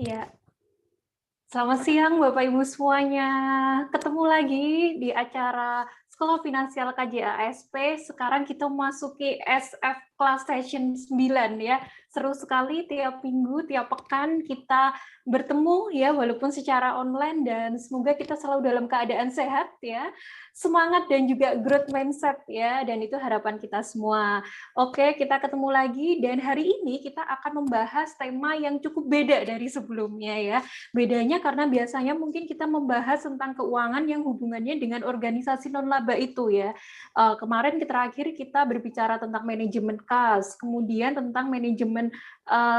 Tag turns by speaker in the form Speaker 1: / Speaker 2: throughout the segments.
Speaker 1: Iya, selamat siang Bapak Ibu semuanya. Ketemu lagi di acara Sekolah Finansial KJASP. Sekarang kita memasuki SF Class Session 9 ya. Seru sekali tiap minggu, tiap pekan kita bertemu ya, walaupun secara online, dan semoga kita selalu dalam keadaan sehat ya. Semangat dan juga growth mindset ya, dan itu harapan kita semua. Oke, kita ketemu lagi dan hari ini kita akan membahas tema yang cukup beda dari sebelumnya ya. Bedanya karena biasanya mungkin kita membahas tentang keuangan yang hubungannya dengan organisasi non-laba itu ya. Kemarin terakhir kita berbicara tentang manajemen kas, kemudian tentang manajemen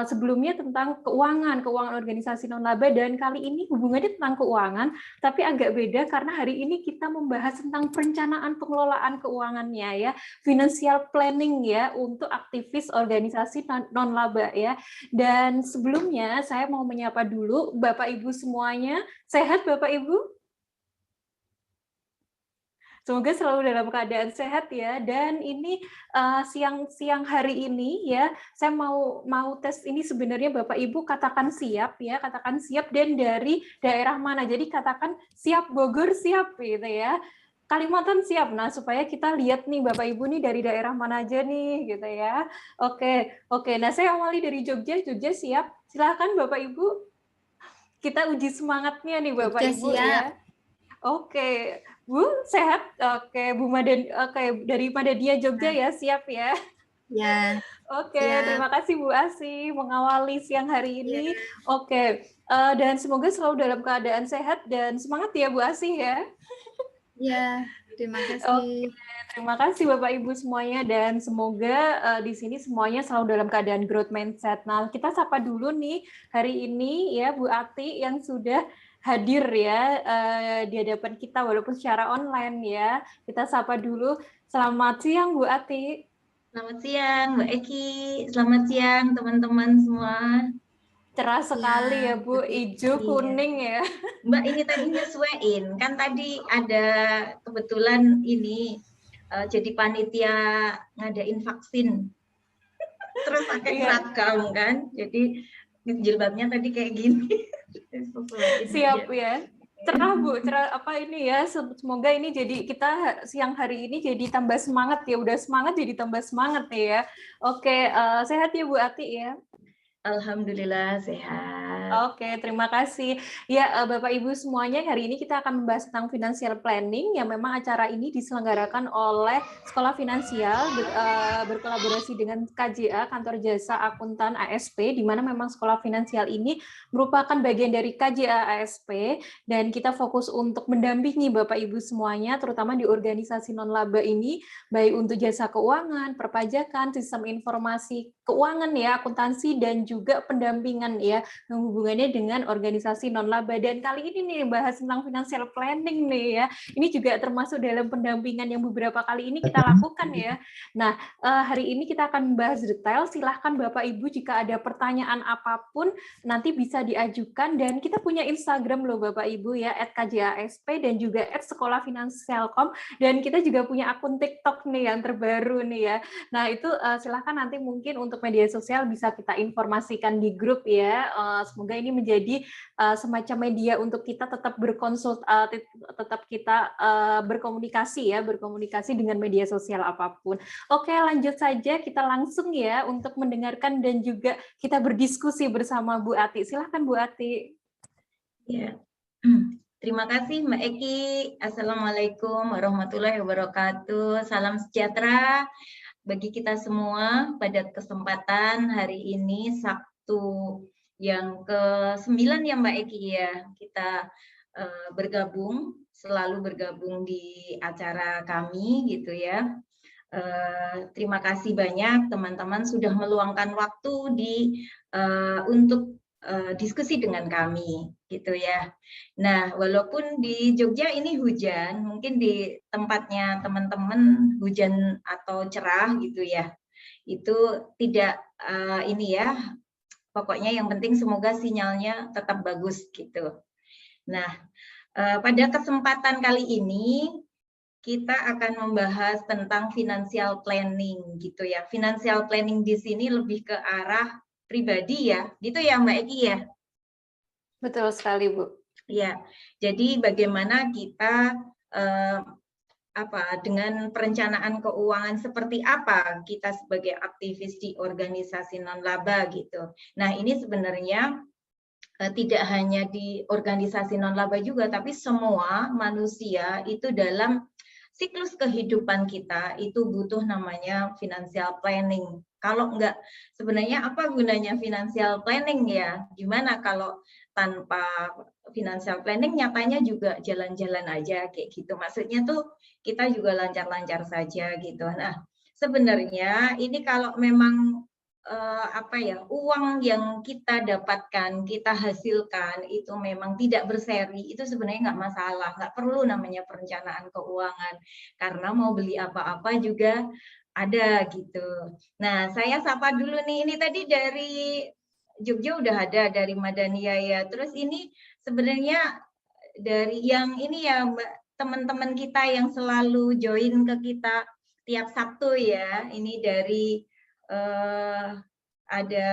Speaker 1: sebelumnya tentang keuangan organisasi non-laba, dan kali ini hubungannya tentang keuangan, tapi agak beda karena hari ini kita membahas tentang perencanaan pengelolaan keuangannya ya, financial planning ya untuk aktivis organisasi non-laba ya. Dan sebelumnya saya mau menyapa dulu Bapak Ibu semuanya. Sehat Bapak Ibu? Semoga selalu dalam keadaan sehat ya. Dan ini siang hari ini ya, saya mau tes ini sebenarnya Bapak Ibu katakan siap ya, katakan siap dan dari daerah mana. Jadi katakan siap Bogor siap gitu ya. Kalimantan siap. Nah, supaya kita lihat nih Bapak Ibu nih dari daerah mana aja nih gitu ya. Oke. Nah, saya awali dari Jogja. Jogja siap. Silakan Bapak Ibu. Kita uji semangatnya nih Bapak
Speaker 2: Jogja
Speaker 1: Ibu
Speaker 2: siap.
Speaker 1: ya. Oke, Bu sehat? Oke, Bu Madan, oke dari Madadia Jogja ya, siap ya?
Speaker 2: Ya,
Speaker 1: Oke,
Speaker 2: siap.
Speaker 1: terima kasih Bu Asi mengawali siang hari
Speaker 2: Ya,
Speaker 1: ini. Oke, dan semoga selalu dalam keadaan sehat dan semangat ya Bu Asi ya.
Speaker 2: ya, terima
Speaker 1: Oke,
Speaker 2: kasih.
Speaker 1: terima kasih Bapak Ibu semuanya, dan semoga di sini semuanya selalu dalam keadaan growth mindset. Nah, kita sapa dulu nih hari ini ya Bu Ati yang sudah hadir ya di hadapan kita walaupun secara online ya. Kita sapa dulu. Selamat siang Bu Ati.
Speaker 3: Selamat siang Mbak Eki, selamat siang teman-teman semua.
Speaker 1: Cerah sekali ya Bu, hijau kuning ya.
Speaker 3: Mbak ini tadi nyesuaiin, kan tadi ada kebetulan ini jadi panitia ngadain vaksin, terus pakai seragam kan, jadi jilbabnya tadi kayak gini.
Speaker 1: Siap ya. Cerah Bu, cerah apa ini ya, semoga ini jadi kita siang hari ini jadi tambah semangat ya, udah semangat jadi tambah semangat nih ya. Oke, sehat ya Bu Ati ya?
Speaker 3: Alhamdulillah sehat.
Speaker 1: Oke, terima kasih. Ya, Bapak Ibu semuanya, hari ini kita akan membahas tentang financial planning, yang memang acara ini diselenggarakan oleh Sekolah Finansial berkolaborasi dengan KJA, Kantor Jasa Akuntan ASP, di mana memang Sekolah Finansial ini merupakan bagian dari KJA ASP, dan kita fokus untuk mendampingi Bapak Ibu semuanya, terutama di organisasi non-laba ini, baik untuk jasa keuangan, perpajakan, sistem informasi keuangan ya, akuntansi, dan juga pendampingan ya, hubungannya dengan organisasi non-laba. Dan kali ini nih bahas tentang financial planning nih ya. Ini juga termasuk dalam pendampingan yang beberapa kali ini kita lakukan ya. Nah, hari ini kita akan membahas detail. Silahkan Bapak Ibu jika ada pertanyaan apapun nanti bisa diajukan, dan kita punya Instagram loh Bapak Ibu ya, @kjasp dan juga @sekolahfinansialcom, dan kita juga punya akun TikTok nih yang terbaru nih ya. Nah, itu silahkan nanti mungkin untuk media sosial bisa kita informasikan di grup ya. Semoga ini menjadi semacam media untuk kita tetap tetap kita berkomunikasi dengan media sosial apapun. Oke, lanjut saja, kita langsung ya untuk mendengarkan dan juga kita berdiskusi bersama Bu Ati. Silahkan Bu Ati.
Speaker 3: Ya. Terima kasih Mbak Eki. Assalamualaikum warahmatullahi wabarakatuh. Salam sejahtera bagi kita semua pada kesempatan hari ini, Sabtu yang ke-9 ya Mbak Eki ya. Kita selalu bergabung di acara kami gitu ya. Terima kasih banyak teman-teman sudah meluangkan waktu untuk diskusi dengan kami gitu ya. Nah, walaupun di Jogja ini hujan, mungkin di tempatnya teman-teman hujan atau cerah gitu ya. Itu tidak ini ya. Pokoknya yang penting semoga sinyalnya tetap bagus gitu. Nah, pada kesempatan kali ini kita akan membahas tentang financial planning gitu ya. Financial planning di sini lebih ke arah pribadi ya, gitu ya Mbak Eki ya.
Speaker 1: Betul sekali, Bu.
Speaker 3: Ya, jadi bagaimana kita dengan perencanaan keuangan seperti apa kita sebagai aktivis di organisasi non-laba gitu. Nah, ini sebenarnya tidak hanya di organisasi non-laba juga, tapi semua manusia itu dalam siklus kehidupan kita itu butuh namanya financial planning. Kalau enggak, sebenarnya apa gunanya financial planning ya? Gimana kalau tanpa financial planning nyatanya juga jalan-jalan aja kayak gitu. Maksudnya tuh kita juga lancar-lancar saja gitu. Nah, sebenarnya ini kalau memang uang yang kita dapatkan, kita hasilkan itu memang tidak berseri, itu sebenarnya nggak masalah, nggak perlu namanya perencanaan keuangan, karena mau beli apa-apa juga ada gitu. Nah, saya sapa dulu nih, ini tadi dari Jogja udah ada, dari Madania ya. Terus ini sebenarnya dari yang ini ya Mbak, teman-teman kita yang selalu join ke kita tiap Sabtu ya. Ini dari ada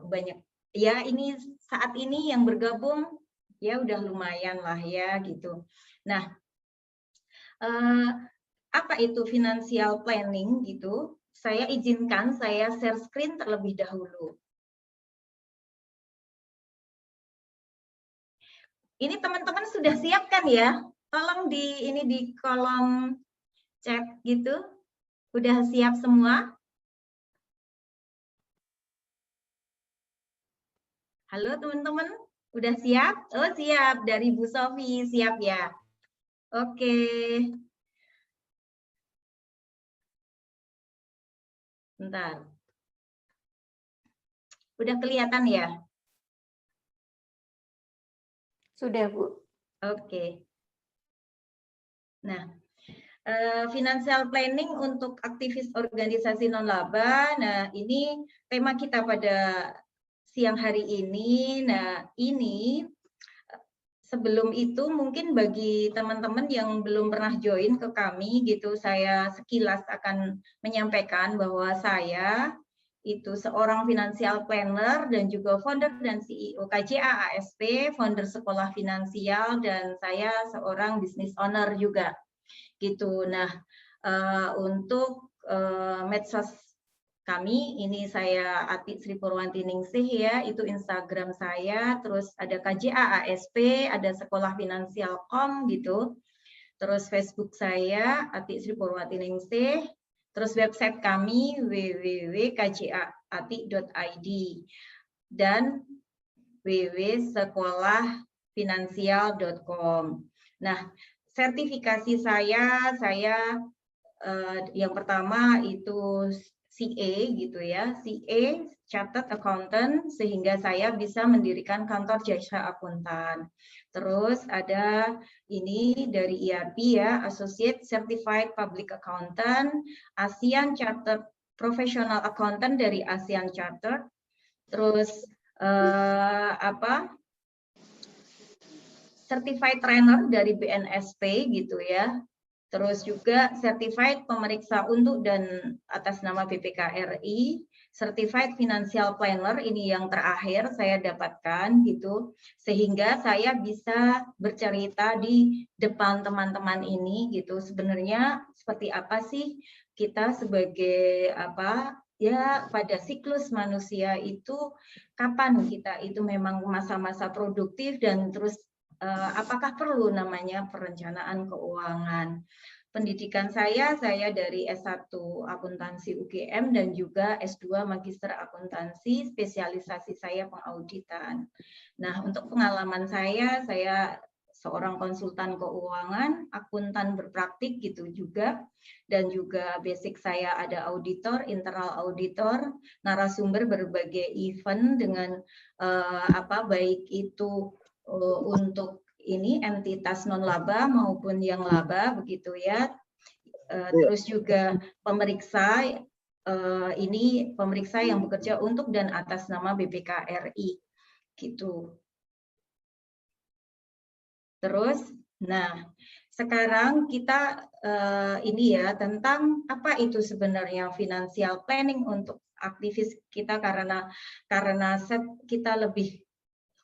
Speaker 3: banyak. Ya, ini saat ini yang bergabung ya udah lumayan lah ya gitu. Nah, apa itu financial planning gitu? Saya izinkan saya share screen terlebih dahulu. Ini teman-teman sudah siap kan ya? Tolong di kolom chat gitu. Udah siap semua? Halo teman-teman, udah siap? Oh siap, dari Bu Sofi, siap ya? Oke. Bentar. Udah kelihatan ya?
Speaker 1: Sudah, Bu.
Speaker 3: Oke. Nah, financial planning untuk aktivis organisasi non-laba. Nah, ini tema kita pada siang hari ini. Nah, ini sebelum itu mungkin bagi teman-teman yang belum pernah join ke kami gitu, saya sekilas akan menyampaikan bahwa saya itu seorang financial planner dan juga founder dan CEO KJA ASP, founder sekolah finansial, dan saya seorang business owner juga gitu. Nah, untuk medsos kami, ini saya Ati Sri Purwanti Ningsih ya, itu Instagram saya, terus ada KJA ASP, ada Sekolah Finansial Com gitu, terus Facebook saya Ati Sri Purwanti Ningsih, terus website kami www.kjaati.id dan www.sekolahfinansial.com. Nah, sertifikasi saya yang pertama itu CA gitu ya, CA Chartered Accountant, sehingga saya bisa mendirikan kantor jasa akuntan. Terus ada ini dari IRP ya, Associate Certified Public Accountant, ASEAN Chartered Professional Accountant dari ASEAN Chartered. Terus Certified Trainer dari BNSP gitu ya. Terus juga Certified Pemeriksa untuk dan atas nama BPKRI, Certified Financial Planner ini yang terakhir saya dapatkan gitu, sehingga saya bisa bercerita di depan teman-teman ini gitu. Sebenarnya seperti apa sih kita sebagai ya pada siklus manusia itu, kapan kita itu memang masa-masa produktif dan terus apakah perlu namanya perencanaan keuangan. Pendidikan saya dari S1 Akuntansi UGM dan juga S2 Magister Akuntansi, spesialisasi saya pengauditan. Nah, untuk pengalaman saya seorang konsultan keuangan, akuntan berpraktik gitu juga, dan juga basic saya ada auditor, internal auditor, narasumber berbagai event dengan baik itu untuk ini entitas non laba maupun yang laba begitu ya. Terus juga pemeriksa ini pemeriksa yang bekerja untuk dan atas nama BPKRI gitu. Terus, nah sekarang kita ini ya tentang apa itu sebenarnya financial planning untuk aktivis kita, karena kita lebih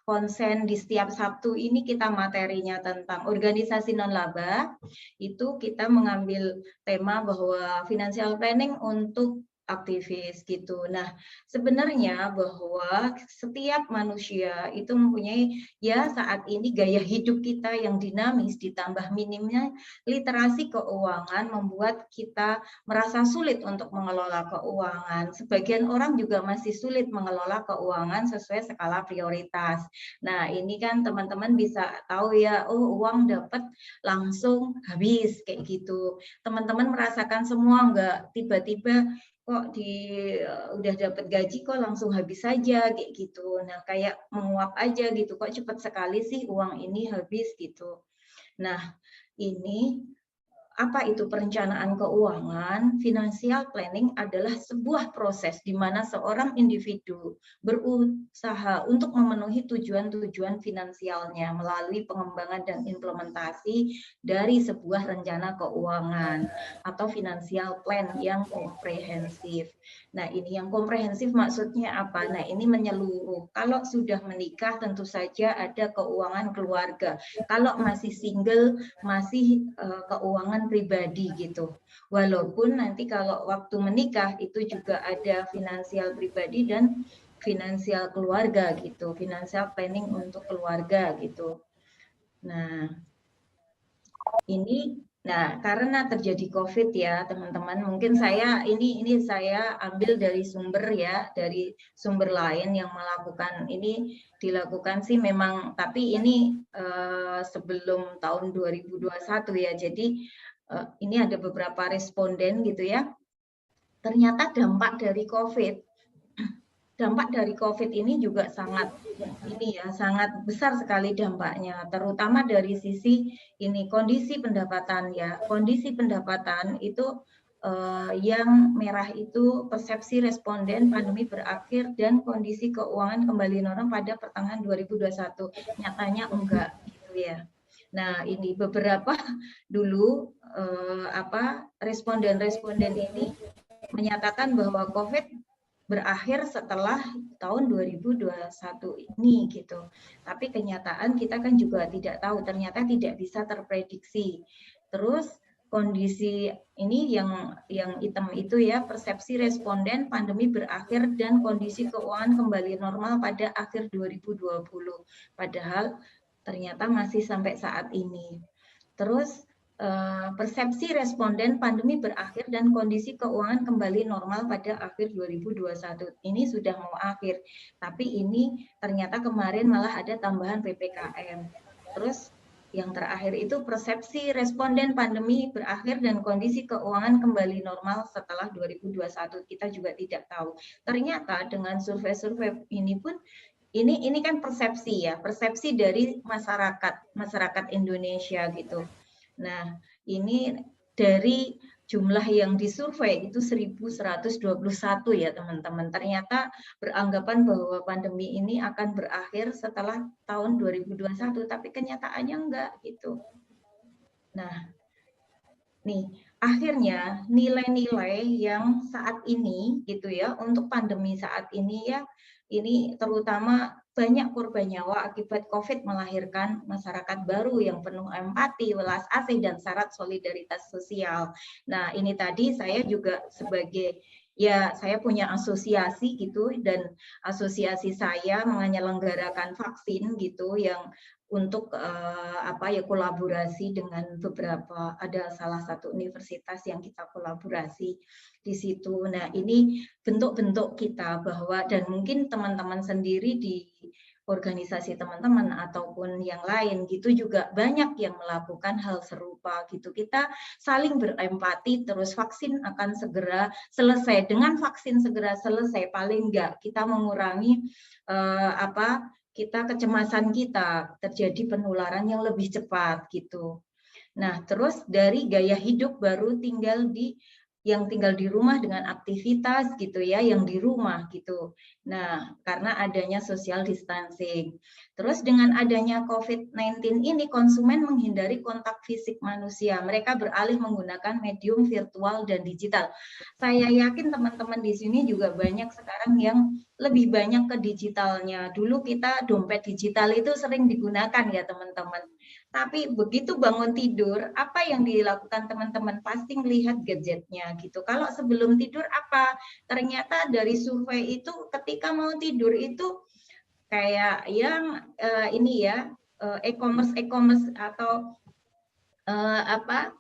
Speaker 3: konsen di setiap Sabtu ini kita materinya tentang organisasi non-laba, itu kita mengambil tema bahwa financial planning untuk aktivis gitu. Nah, sebenarnya bahwa setiap manusia itu mempunyai ya saat ini gaya hidup kita yang dinamis ditambah minimnya literasi keuangan membuat kita merasa sulit untuk mengelola keuangan. Sebagian orang juga masih sulit mengelola keuangan sesuai skala prioritas. Nah, ini kan teman-teman bisa tahu ya, oh uang dapat langsung habis kayak gitu. Teman-teman merasakan semua enggak tiba-tiba kok udah dapat gaji kok langsung habis saja kayak gitu. Nah, kayak menguap aja gitu. Kok cepat sekali sih uang ini habis gitu. Nah, ini apa itu perencanaan keuangan? Financial planning adalah sebuah proses di mana seorang individu berusaha untuk memenuhi tujuan-tujuan finansialnya melalui pengembangan dan implementasi dari sebuah rencana keuangan atau financial plan yang komprehensif. Nah, ini yang komprehensif maksudnya apa? Nah, ini menyeluruh. Kalau sudah menikah tentu saja ada keuangan keluarga. Kalau masih single masih keuangan pribadi gitu. Walaupun nanti kalau waktu menikah itu juga ada finansial pribadi dan finansial keluarga gitu, financial planning untuk keluarga gitu. Nah, ini karena terjadi COVID ya, teman-teman, mungkin ini saya ambil dari sumber ya, dari sumber lain yang melakukan ini dilakukan sih memang, tapi ini sebelum tahun 2021 ya. Jadi ini ada beberapa responden gitu ya. Ternyata dampak dari COVID ini juga sangat besar sekali dampaknya, terutama dari sisi ini kondisi pendapatan ya. Kondisi pendapatan itu yang merah itu persepsi responden pandemi berakhir dan kondisi keuangan kembali normal pada pertengahan 2021. Nyatanya enggak gitu ya. Nah, ini beberapa dulu responden ini menyatakan bahwa COVID berakhir setelah tahun 2021 ini gitu. Tapi kenyataan kita kan juga tidak tahu, ternyata tidak bisa terprediksi. Terus kondisi ini yang hitam itu ya, persepsi responden pandemi berakhir dan kondisi keuangan kembali normal pada akhir 2020. Padahal ternyata masih sampai saat ini. Terus persepsi responden pandemi berakhir dan kondisi keuangan kembali normal pada akhir 2021. Ini sudah mau akhir, tapi ini ternyata kemarin malah ada tambahan PPKM. Terus yang terakhir itu persepsi responden pandemi berakhir dan kondisi keuangan kembali normal setelah 2021. Kita juga tidak tahu. Ternyata dengan survei-survei ini pun ini kan persepsi ya, persepsi dari masyarakat Indonesia gitu. Nah, ini dari jumlah yang disurvei itu 1.121 ya teman-teman. Ternyata beranggapan bahwa pandemi ini akan berakhir setelah tahun 2021, tapi kenyataannya enggak gitu. Nah, nih akhirnya nilai-nilai yang saat ini gitu ya, untuk pandemi saat ini ya, ini terutama banyak korban nyawa akibat COVID melahirkan masyarakat baru yang penuh empati, welas asih, dan syarat solidaritas sosial. Nah, ini tadi saya juga saya punya asosiasi gitu, dan asosiasi saya menyelenggarakan vaksin gitu yang untuk kolaborasi dengan ada salah satu universitas yang kita kolaborasi di situ. Nah, ini bentuk-bentuk kita bahwa, dan mungkin teman-teman sendiri di organisasi teman-teman ataupun yang lain gitu juga banyak yang melakukan hal serupa gitu. Kita saling berempati, terus vaksin akan segera selesai. Dengan vaksin segera selesai, paling enggak kita mengurangi kecemasan kita terjadi penularan yang lebih cepat gitu. Nah, terus dari gaya hidup baru tinggal di rumah dengan aktivitas gitu ya, yang di rumah gitu. Nah, karena adanya social distancing. Terus dengan adanya COVID-19 ini, konsumen menghindari kontak fisik manusia. Mereka beralih menggunakan medium virtual dan digital. Saya yakin teman-teman di sini juga banyak sekarang yang lebih banyak ke digitalnya. Dulu kita dompet digital itu sering digunakan ya teman-teman. Tapi begitu bangun tidur, apa yang dilakukan teman-teman? Pasti melihat gadgetnya gitu. Kalau sebelum tidur apa? Ternyata dari survei itu ketika mau tidur itu kayak yang ini ya, e-commerce atau apa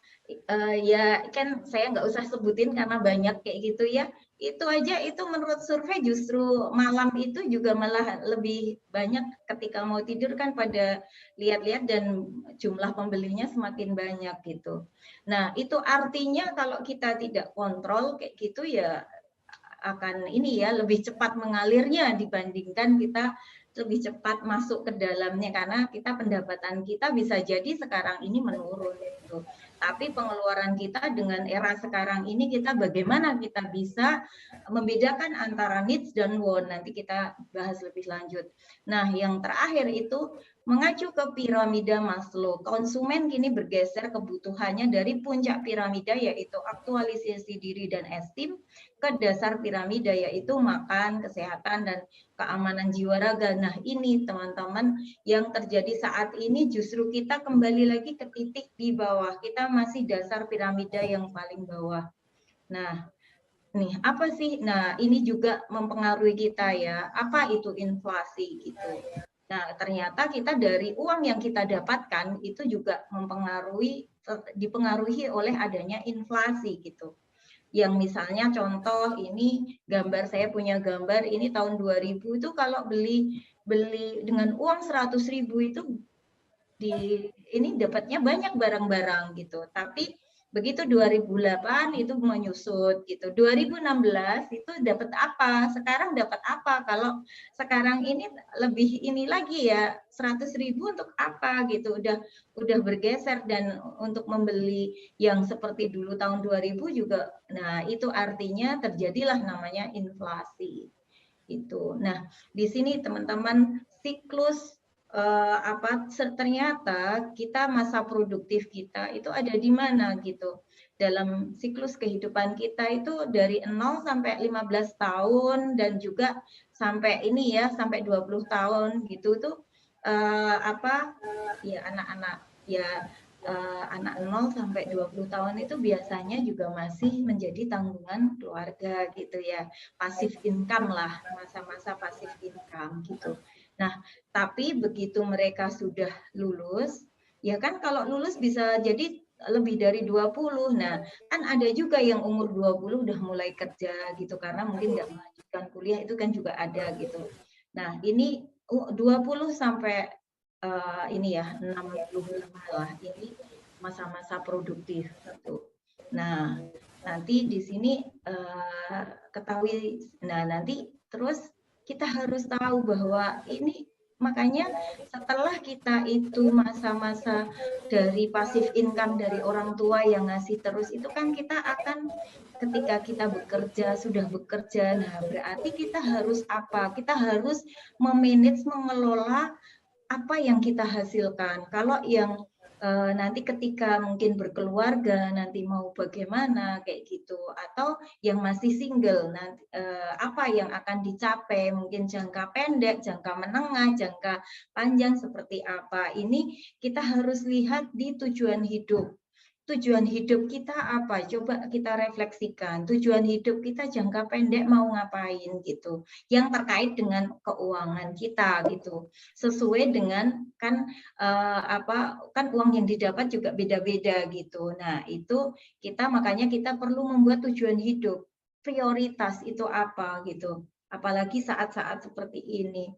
Speaker 3: ya kan saya nggak usah sebutin karena banyak kayak gitu ya. Itu aja itu menurut survei justru malam itu juga malah lebih banyak ketika mau tidur kan pada lihat-lihat dan jumlah pembelinya semakin banyak gitu. Nah, itu artinya kalau kita tidak kontrol kayak gitu ya akan ini ya lebih cepat mengalirnya dibandingkan kita lebih cepat masuk ke dalamnya karena kita pendapatan kita bisa jadi sekarang ini menurun gitu. Tapi pengeluaran kita dengan era sekarang ini kita bagaimana kita bisa membedakan antara needs dan want. Nanti kita bahas lebih lanjut. Nah, yang terakhir itu mengacu ke piramida Maslow. Konsumen kini bergeser kebutuhannya dari puncak piramida yaitu aktualisasi diri dan esteem ke dasar piramida yaitu makan, kesehatan, dan keamanan jiwa raga. Nah ini teman-teman yang terjadi saat ini justru kita kembali lagi ke titik di bawah. Kita masih dasar piramida yang paling bawah. Nah nih apa sih? Nah ini juga mempengaruhi kita ya. Apa itu inflasi gitu? Nah ternyata kita dari uang yang kita dapatkan itu juga dipengaruhi oleh adanya inflasi gitu. Yang misalnya contoh ini gambar, saya punya gambar ini tahun 2000 itu kalau beli dengan uang 100.000 itu ini dapatnya banyak barang-barang gitu. Tapi begitu 2008 itu menyusut gitu. 2016 itu dapat apa? Sekarang dapat apa? Kalau sekarang ini lebih ini lagi ya 100.000 untuk apa gitu. Udah bergeser dan untuk membeli yang seperti dulu tahun 2000 juga. Nah, itu artinya terjadilah namanya inflasi. Itu. Nah, di sini teman-teman siklus ternyata kita masa produktif kita itu ada di mana gitu. Dalam siklus kehidupan kita itu dari 0 sampai 15 tahun dan juga sampai ini ya sampai 20 tahun gitu tuh ya anak-anak ya anak 0 sampai 20 tahun itu biasanya juga masih menjadi tanggungan keluarga gitu ya. Passive income lah, masa-masa passive income gitu. Nah, tapi begitu mereka sudah lulus, ya kan kalau lulus bisa jadi lebih dari 20. Nah, kan ada juga yang umur 20 udah mulai kerja gitu karena mungkin nggak melanjutkan kuliah itu kan juga ada gitu. Nah, ini 20 sampai ini ya 65 lah ini masa-masa produktif gitu. Nah, nanti di sini ketahui nanti terus kita harus tahu bahwa ini makanya setelah kita itu masa-masa dari pasif income dari orang tua yang ngasih terus itu kan kita akan ketika kita bekerja sudah bekerja nah berarti kita harus apa? Kita harus memanage mengelola apa yang kita hasilkan. Kalau yang nanti ketika mungkin berkeluarga nanti mau bagaimana kayak gitu atau yang masih single nanti apa yang akan dicapai mungkin jangka pendek, jangka menengah, jangka panjang seperti apa. Ini kita harus lihat di tujuan hidup. Tujuan hidup kita apa? Coba kita refleksikan. Tujuan hidup kita jangka pendek mau ngapain gitu. Yang terkait dengan keuangan kita gitu. Sesuai dengan kan kan uang yang didapat juga beda-beda gitu. Nah, itu makanya kita perlu membuat tujuan hidup. Prioritas itu apa gitu. Apalagi saat-saat seperti ini.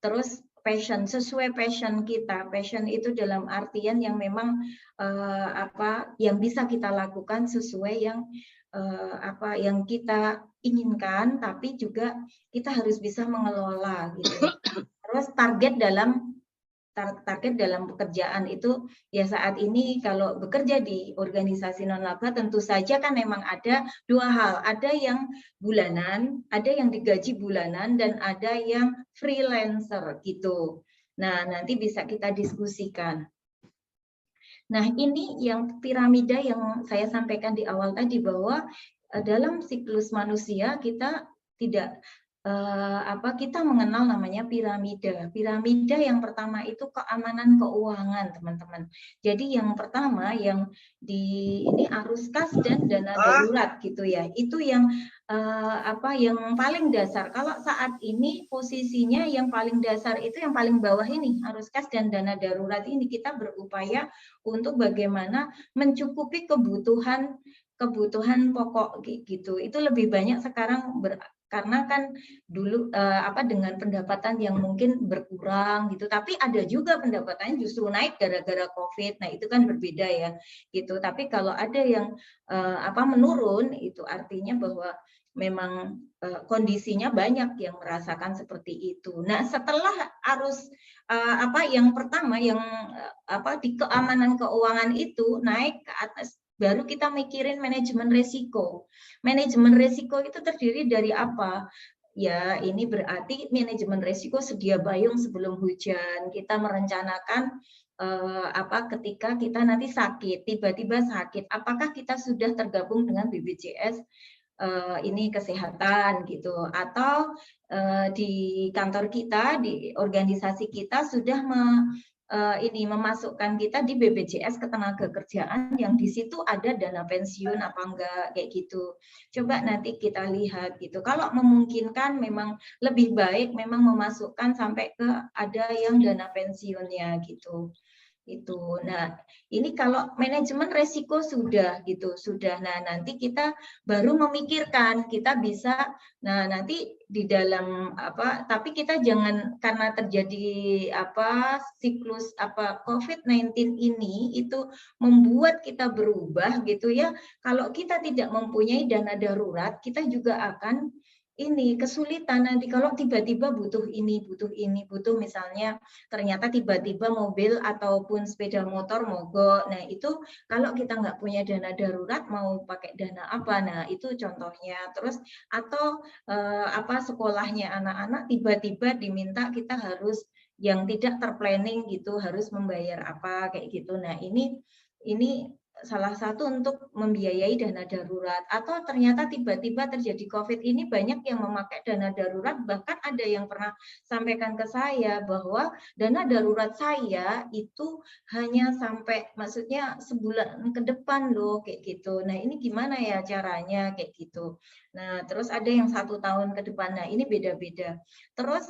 Speaker 3: Terus passion, sesuai passion kita. Passion itu dalam artian yang memang yang bisa kita lakukan sesuai yang yang kita inginkan, tapi juga kita harus bisa mengelola gitu. Terus target dalam pekerjaan itu ya saat ini kalau bekerja di organisasi non-laba tentu saja kan memang ada dua hal, ada yang bulanan, ada yang digaji bulanan dan ada yang freelancer gitu. Nah, nanti bisa kita diskusikan. Nah, ini yang piramida yang saya sampaikan di awal tadi bahwa dalam siklus manusia kita tidak kita mengenal namanya piramida. Piramida yang pertama itu keamanan keuangan, teman-teman. Jadi yang pertama yang ini arus kas dan dana darurat gitu ya. Itu yang yang paling dasar. Kalau saat ini posisinya yang paling dasar itu yang paling bawah ini, arus kas dan dana darurat ini kita berupaya untuk bagaimana mencukupi kebutuhan pokok gitu. Itu lebih banyak sekarang karena kan dulu dengan pendapatan yang mungkin berkurang gitu, tapi ada juga pendapatannya justru naik gara-gara COVID. Nah, itu kan berbeda ya gitu. Tapi kalau ada yang menurun, itu artinya bahwa memang kondisinya banyak yang merasakan seperti itu. Nah, setelah arus yang pertama yang di keamanan keuangan itu naik ke atas, baru kita mikirin manajemen risiko. Manajemen risiko itu terdiri dari apa? Ya, ini berarti manajemen risiko sedia payung sebelum hujan. Kita merencanakan ketika kita nanti sakit, tiba-tiba sakit, apakah kita sudah tergabung dengan BPJS ini kesehatan gitu, atau di kantor kita, di organisasi kita sudah memasukkan kita di BPJS Ketenagakerjaan yang di situ ada dana pensiun apa enggak kayak gitu. Coba nanti kita lihat gitu. Kalau memungkinkan memang lebih baik memang memasukkan sampai ke ada yang dana pensiunnya gitu. Itu. Nah, ini kalau manajemen resiko sudah gitu, sudah. Nah, nanti kita baru memikirkan kita bisa nanti di dalam tapi kita jangan karena terjadi siklus COVID-19 ini itu membuat kita berubah gitu ya. Kalau kita tidak mempunyai dana darurat, kita juga akan ini kesulitan nanti kalau tiba-tiba butuh misalnya ternyata tiba-tiba mobil ataupun sepeda motor mogok. Nah, itu kalau kita nggak punya dana darurat mau pakai dana apa? Nah, itu contohnya. Terus atau sekolahnya anak-anak tiba-tiba diminta kita harus yang tidak terplanning gitu harus membayar apa kayak gitu. Nah, ini salah satu untuk membiayai dana darurat. Atau ternyata tiba-tiba terjadi COVID ini banyak yang memakai dana darurat, bahkan ada yang pernah sampaikan ke saya bahwa dana darurat saya itu hanya sampai maksudnya sebulan ke depan loh kayak gitu. Nah, ini gimana ya caranya kayak gitu. Nah, terus ada yang 1 tahun ke depan. Nah, ini beda-beda. Terus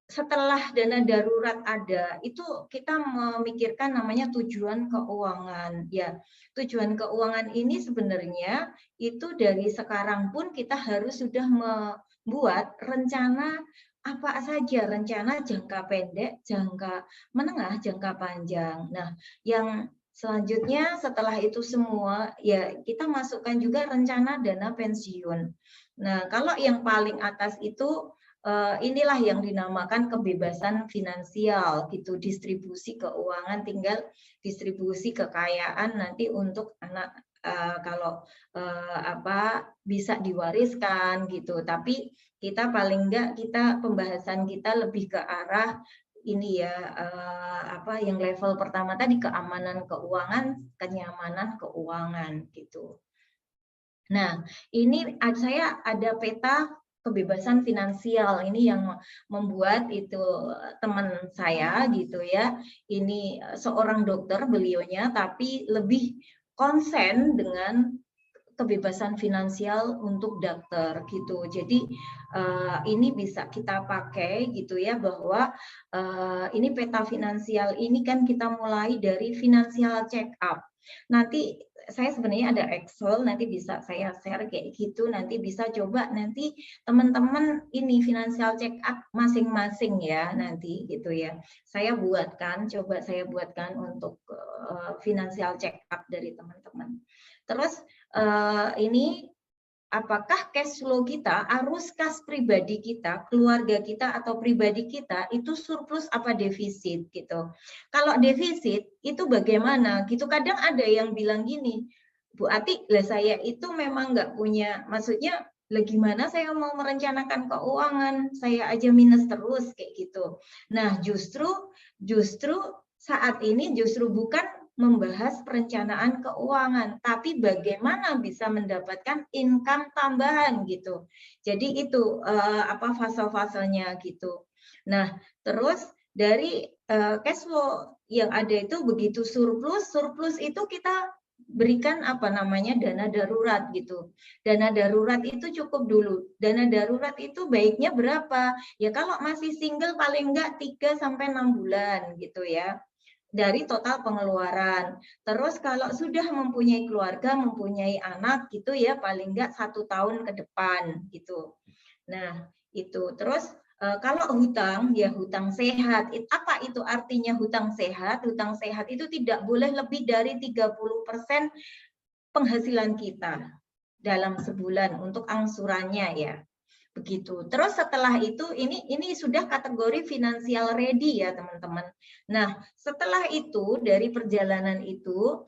Speaker 3: setelah dana darurat ada, itu kita memikirkan namanya tujuan keuangan. Ya, tujuan keuangan ini sebenarnya itu dari sekarang pun kita harus sudah membuat rencana apa saja, rencana jangka pendek, jangka menengah, jangka panjang. Nah, yang selanjutnya setelah itu semua, ya kita masukkan juga rencana dana pensiun. Nah, kalau yang paling atas itu inilah yang dinamakan kebebasan finansial gitu, distribusi keuangan, tinggal distribusi kekayaan nanti untuk anak kalau bisa diwariskan gitu. Tapi kita paling enggak pembahasan kita lebih ke arah ini ya yang level pertama tadi keamanan keuangan, kenyamanan keuangan gitu. Nah, ini saya ada peta kebebasan finansial ini yang membuat itu teman saya gitu ya. Ini seorang dokter beliaunya tapi lebih konsen dengan kebebasan finansial untuk dokter gitu. Jadi ini bisa kita pakai gitu ya bahwa ini peta finansial ini kan kita mulai dari financial check up. Nanti saya sebenarnya ada Excel, nanti bisa saya share kayak gitu, nanti bisa coba nanti teman-teman ini financial check up masing-masing ya nanti gitu ya. Coba saya buatkan untuk financial check up dari teman-teman. Terus ini apakah cash flow kita, arus kas pribadi kita, keluarga kita atau pribadi kita itu surplus apa defisit gitu. Kalau defisit itu bagaimana? Gitu kadang ada yang bilang gini, Bu Ati, lah saya itu memang nggak punya, maksudnya lah gimana saya mau merencanakan keuangan, saya aja minus terus kayak gitu. Nah, justru saat ini justru bukan membahas perencanaan keuangan, tapi bagaimana bisa mendapatkan income tambahan gitu. Jadi itu fase-fasenya gitu. Nah, terus dari cash flow yang ada itu begitu surplus itu kita berikan dana darurat gitu. Dana darurat itu cukup dulu. Dana darurat itu baiknya berapa? Ya kalau masih single paling enggak 3 sampai 6 bulan gitu ya, dari total pengeluaran. Terus kalau sudah mempunyai keluarga, mempunyai anak gitu ya, paling enggak 1 tahun ke depan gitu. Nah, itu. Terus kalau hutang, ya hutang sehat. Apa itu artinya hutang sehat? Hutang sehat itu tidak boleh lebih dari 30% penghasilan kita dalam sebulan untuk angsurannya ya. Begitu. Terus setelah itu ini sudah kategori financial ready ya, teman-teman. Nah, setelah itu dari perjalanan itu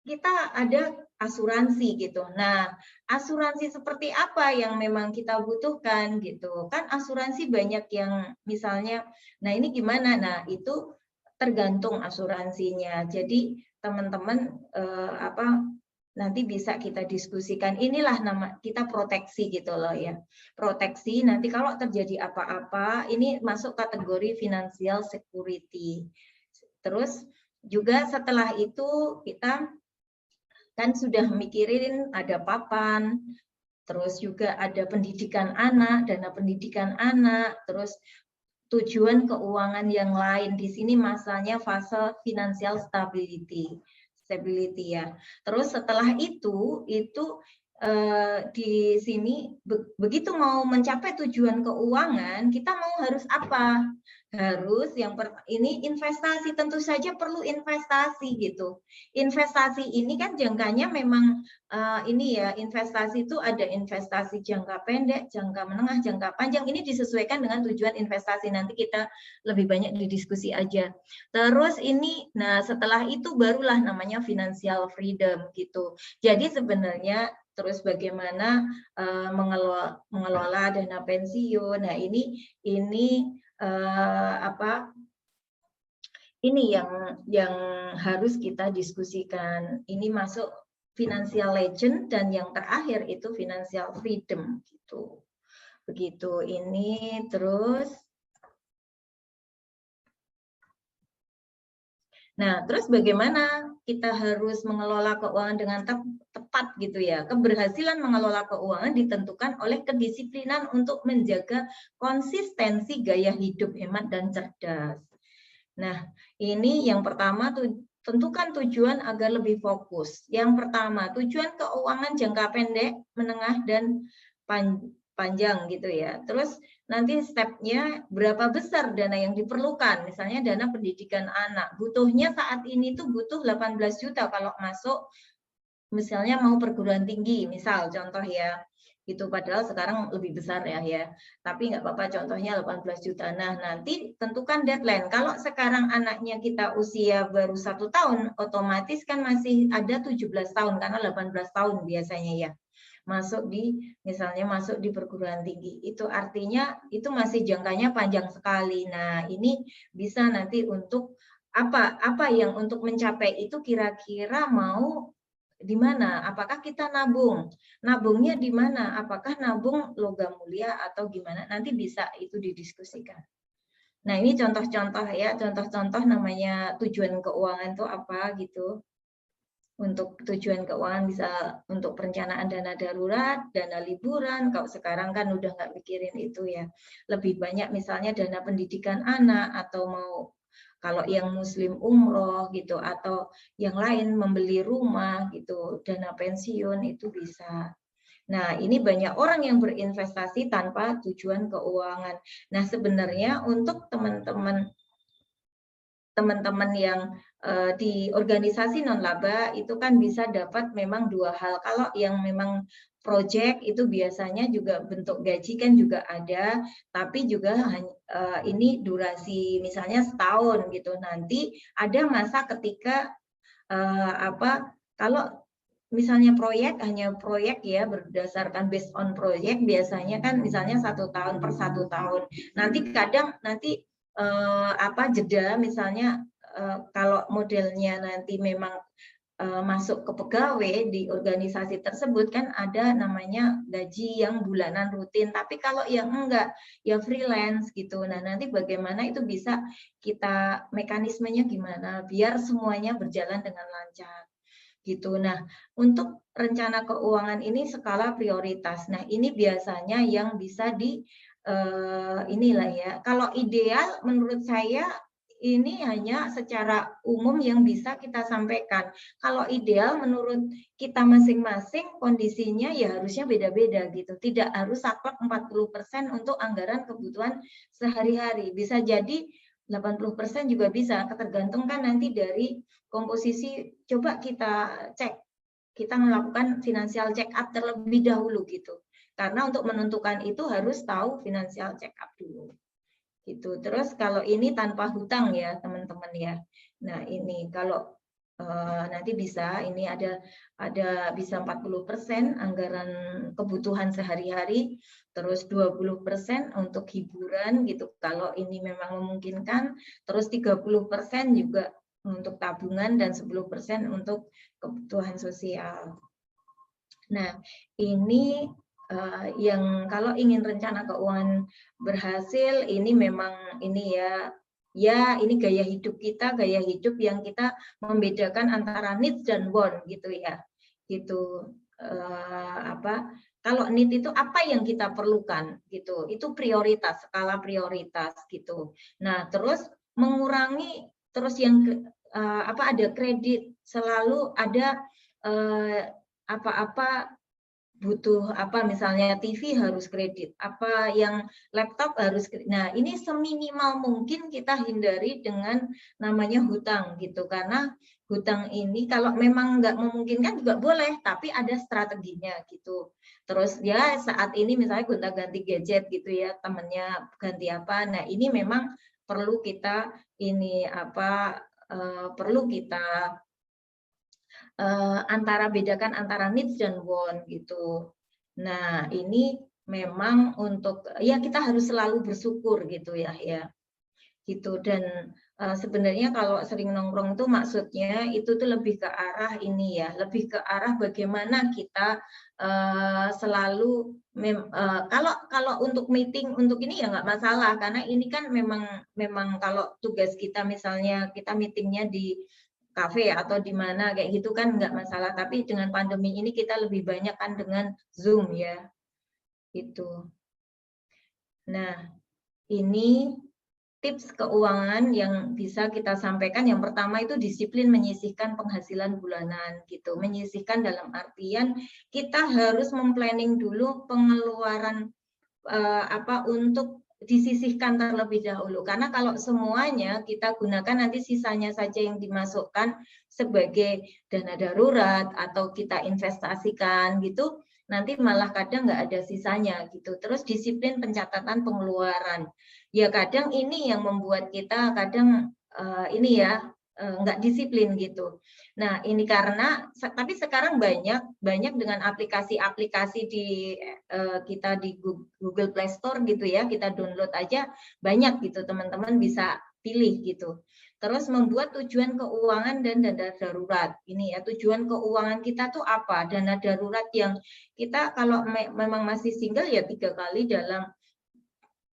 Speaker 3: kita ada asuransi gitu. Nah, asuransi seperti apa yang memang kita butuhkan gitu. Kan asuransi banyak yang misalnya, nah ini gimana? Nah, itu tergantung asuransinya. Jadi teman-teman nanti bisa kita diskusikan. Inilah nama kita proteksi gitu loh ya. Proteksi nanti kalau terjadi apa-apa, ini masuk kategori financial security. Terus juga setelah itu kita kan sudah mikirin ada papan, terus juga ada pendidikan anak, dana pendidikan anak, terus tujuan keuangan yang lain. Di sini masanya fase financial stability ya. Terus setelah itu di sini begitu mau mencapai tujuan keuangan, kita harus apa? Harus ini investasi, tentu saja perlu investasi gitu. Investasi ini kan jangkanya memang ini ya, investasi itu ada investasi jangka pendek, jangka menengah, jangka panjang. Ini disesuaikan dengan tujuan investasi. Nanti kita lebih banyak didiskusi aja. Terus ini, nah setelah itu barulah namanya financial freedom gitu. Jadi sebenarnya terus bagaimana mengelola dana pensiun. Nah ini yang harus kita diskusikan. Ini masuk financial legend dan yang terakhir itu financial freedom gitu. Begitu ini. Terus nah, terus bagaimana kita harus mengelola keuangan dengan tepat gitu ya. Keberhasilan mengelola keuangan ditentukan oleh kedisiplinan untuk menjaga konsistensi gaya hidup hemat dan cerdas. Nah, ini yang pertama tentukan tujuan agar lebih fokus. Yang pertama, tujuan keuangan jangka pendek, menengah, dan panjang gitu ya. Terus nanti stepnya berapa besar dana yang diperlukan. Misalnya dana pendidikan anak. Butuhnya saat ini tuh butuh 18 juta kalau masuk misalnya mau perguruan tinggi, misal contoh ya. Itu padahal sekarang lebih besar ya. Tapi nggak apa-apa, contohnya 18 juta. Nah, nanti tentukan deadline. Kalau sekarang anaknya kita usia baru 1 tahun, otomatis kan masih ada 17 tahun karena 18 tahun biasanya ya. Misalnya masuk di perguruan tinggi. Itu artinya itu masih jangkanya panjang sekali. Nah, ini bisa nanti untuk apa yang untuk mencapai itu kira-kira mau di mana? Apakah kita nabung? Nabungnya di mana? Apakah nabung logam mulia atau gimana? Nanti bisa itu didiskusikan. Nah, ini contoh-contoh ya, contoh-contoh namanya tujuan keuangan itu apa gitu. Untuk tujuan keuangan bisa untuk perencanaan dana darurat, dana liburan. Kalau sekarang kan udah nggak mikirin itu ya. Lebih banyak misalnya dana pendidikan anak atau mau kalau yang muslim umroh gitu atau yang lain membeli rumah gitu, dana pensiun itu bisa. Nah, ini banyak orang yang berinvestasi tanpa tujuan keuangan. Nah, sebenarnya untuk teman-teman yang di organisasi non-laba itu kan bisa dapat memang 2 hal. Kalau yang memang project itu biasanya juga bentuk gaji kan juga ada, tapi juga ini durasi misalnya setahun gitu. Nanti ada masa ketika kalau misalnya proyek hanya proyek ya berdasarkan based on proyek biasanya kan misalnya 1 tahun per 1 tahun. Nanti kadang jeda misalnya kalau modelnya nanti memang masuk ke pegawai di organisasi tersebut kan ada namanya gaji yang bulanan rutin. Tapi kalau yang enggak, ya freelance gitu. Nah, nanti bagaimana itu bisa kita mekanismenya gimana biar semuanya berjalan dengan lancar gitu. Nah, untuk rencana keuangan ini skala prioritas. Nah, ini biasanya yang bisa inilah ya. Kalau ideal menurut saya ini hanya secara umum yang bisa kita sampaikan. Kalau ideal menurut kita masing-masing kondisinya ya harusnya beda-beda gitu. Tidak harus saklek 40% untuk anggaran kebutuhan sehari-hari. Bisa jadi 80% juga bisa, tergantung kan nanti dari komposisi. Coba kita cek, kita melakukan financial check up terlebih dahulu gitu. Karena untuk menentukan itu harus tahu financial check up dulu. Gitu. Terus kalau ini tanpa hutang ya teman-teman ya. Nah ini kalau nanti bisa ini ada bisa 40% anggaran kebutuhan sehari-hari, terus 20% untuk hiburan gitu kalau ini memang memungkinkan, terus 30% juga untuk tabungan dan 10% untuk kebutuhan sosial. Nah ini yang kalau ingin rencana keuangan berhasil ini memang ini ya ini gaya hidup kita, gaya hidup yang kita membedakan antara needs dan want gitu ya. Gitu. Kalau need itu apa yang kita perlukan gitu. Itu prioritas, skala prioritas gitu. Nah, terus mengurangi terus yang ada kredit, selalu ada apa-apa butuh misalnya TV harus kredit, apa yang laptop harus kredit. Nah, ini seminimal mungkin kita hindari dengan namanya hutang gitu, karena hutang ini kalau memang nggak memungkinkan juga boleh, tapi ada strateginya gitu. Terus ya saat ini misalnya gonta-ganti gadget gitu ya, temennya ganti apa. Nah, ini memang perlu kita perlu kita bedakan antara needs dan want gitu. Nah, ini memang untuk ya kita harus selalu bersyukur gitu ya. Gitu. Dan sebenarnya kalau sering nongkrong itu maksudnya itu tuh lebih ke arah ini ya, lebih ke arah bagaimana kita selalu kalau untuk meeting untuk ini ya nggak masalah, karena ini kan memang kalau tugas kita misalnya kita meetingnya di kafe atau di mana kayak gitu kan nggak masalah, tapi dengan pandemi ini kita lebih banyak kan dengan Zoom ya gitu. Nah, ini tips keuangan yang bisa kita sampaikan. Yang pertama itu disiplin menyisihkan penghasilan bulanan gitu. Menyisihkan dalam artian kita harus memplanning dulu pengeluaran untuk disisihkan terlebih dahulu, karena kalau semuanya kita gunakan nanti sisanya saja yang dimasukkan sebagai dana darurat atau kita investasikan gitu, nanti malah kadang nggak ada sisanya gitu. Terus disiplin pencatatan pengeluaran, ya kadang ini yang membuat kita kadang nggak disiplin gitu. Nah ini tapi sekarang banyak dengan aplikasi-aplikasi kita di Google Play Store gitu ya, kita download aja banyak gitu, teman-teman bisa pilih gitu. Terus membuat tujuan keuangan dan dana darurat. Ini ya tujuan keuangan kita tuh apa? Dana darurat yang kita kalau memang masih single ya 3 kali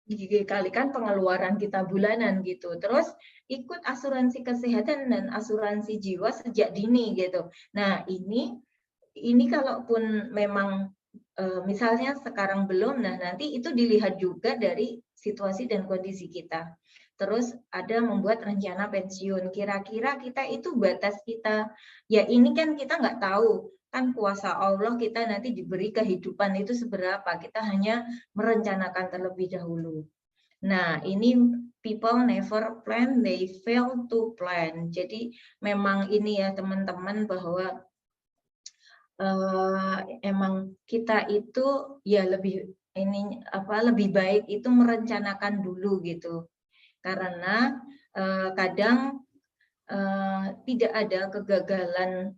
Speaker 3: dikalikan pengeluaran kita bulanan gitu. Terus ikut asuransi kesehatan dan asuransi jiwa sejak dini gitu. Nah, ini kalaupun memang misalnya sekarang belum, nah nanti itu dilihat juga dari situasi dan kondisi kita. Terus ada membuat rencana pensiun. Kira-kira kita itu batas kita. Ya ini kan kita nggak tahu. Kan kuasa Allah kita nanti diberi kehidupan itu seberapa. Kita hanya merencanakan terlebih dahulu. Nah, ini people never plan, they fail to plan. Jadi memang ini ya teman-teman bahwa emang kita itu ya lebih baik itu merencanakan dulu gitu. Karena kadang tidak ada kegagalan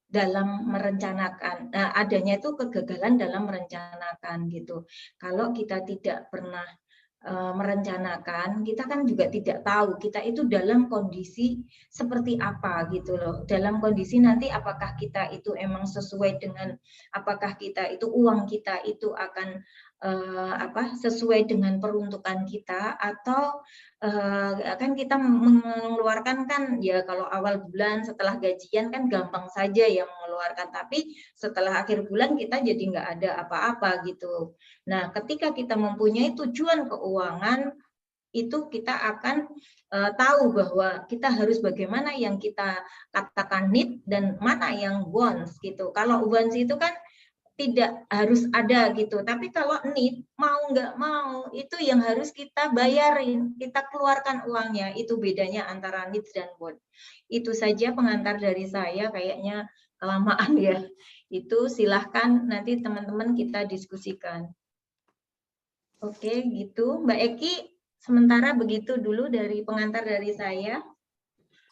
Speaker 3: dalam merencanakan. Nah, adanya itu kegagalan dalam merencanakan gitu. Kalau kita tidak pernah merencanakan, kita kan juga tidak tahu kita itu dalam kondisi seperti apa gitu loh. Dalam kondisi nanti apakah kita itu emang sesuai dengan, apakah kita itu uang kita itu akan sesuai dengan peruntukan kita, atau kan kita mengeluarkan kan ya kalau awal bulan setelah gajian kan gampang saja ya mengeluarkan, tapi setelah akhir bulan kita jadi nggak ada apa-apa gitu. Nah, ketika kita mempunyai tujuan keuangan, itu kita akan tahu bahwa kita harus bagaimana yang kita katakan need dan mana yang wants gitu. Kalau wants itu kan tidak harus ada gitu, tapi kalau need, mau nggak mau, itu yang harus kita bayarin, kita keluarkan uangnya, itu bedanya antara need dan want. Itu saja pengantar dari saya, kayaknya kelamaan ya. Itu silahkan nanti teman-teman kita diskusikan. Oke, gitu. Mbak Eki, sementara begitu dulu dari pengantar dari saya.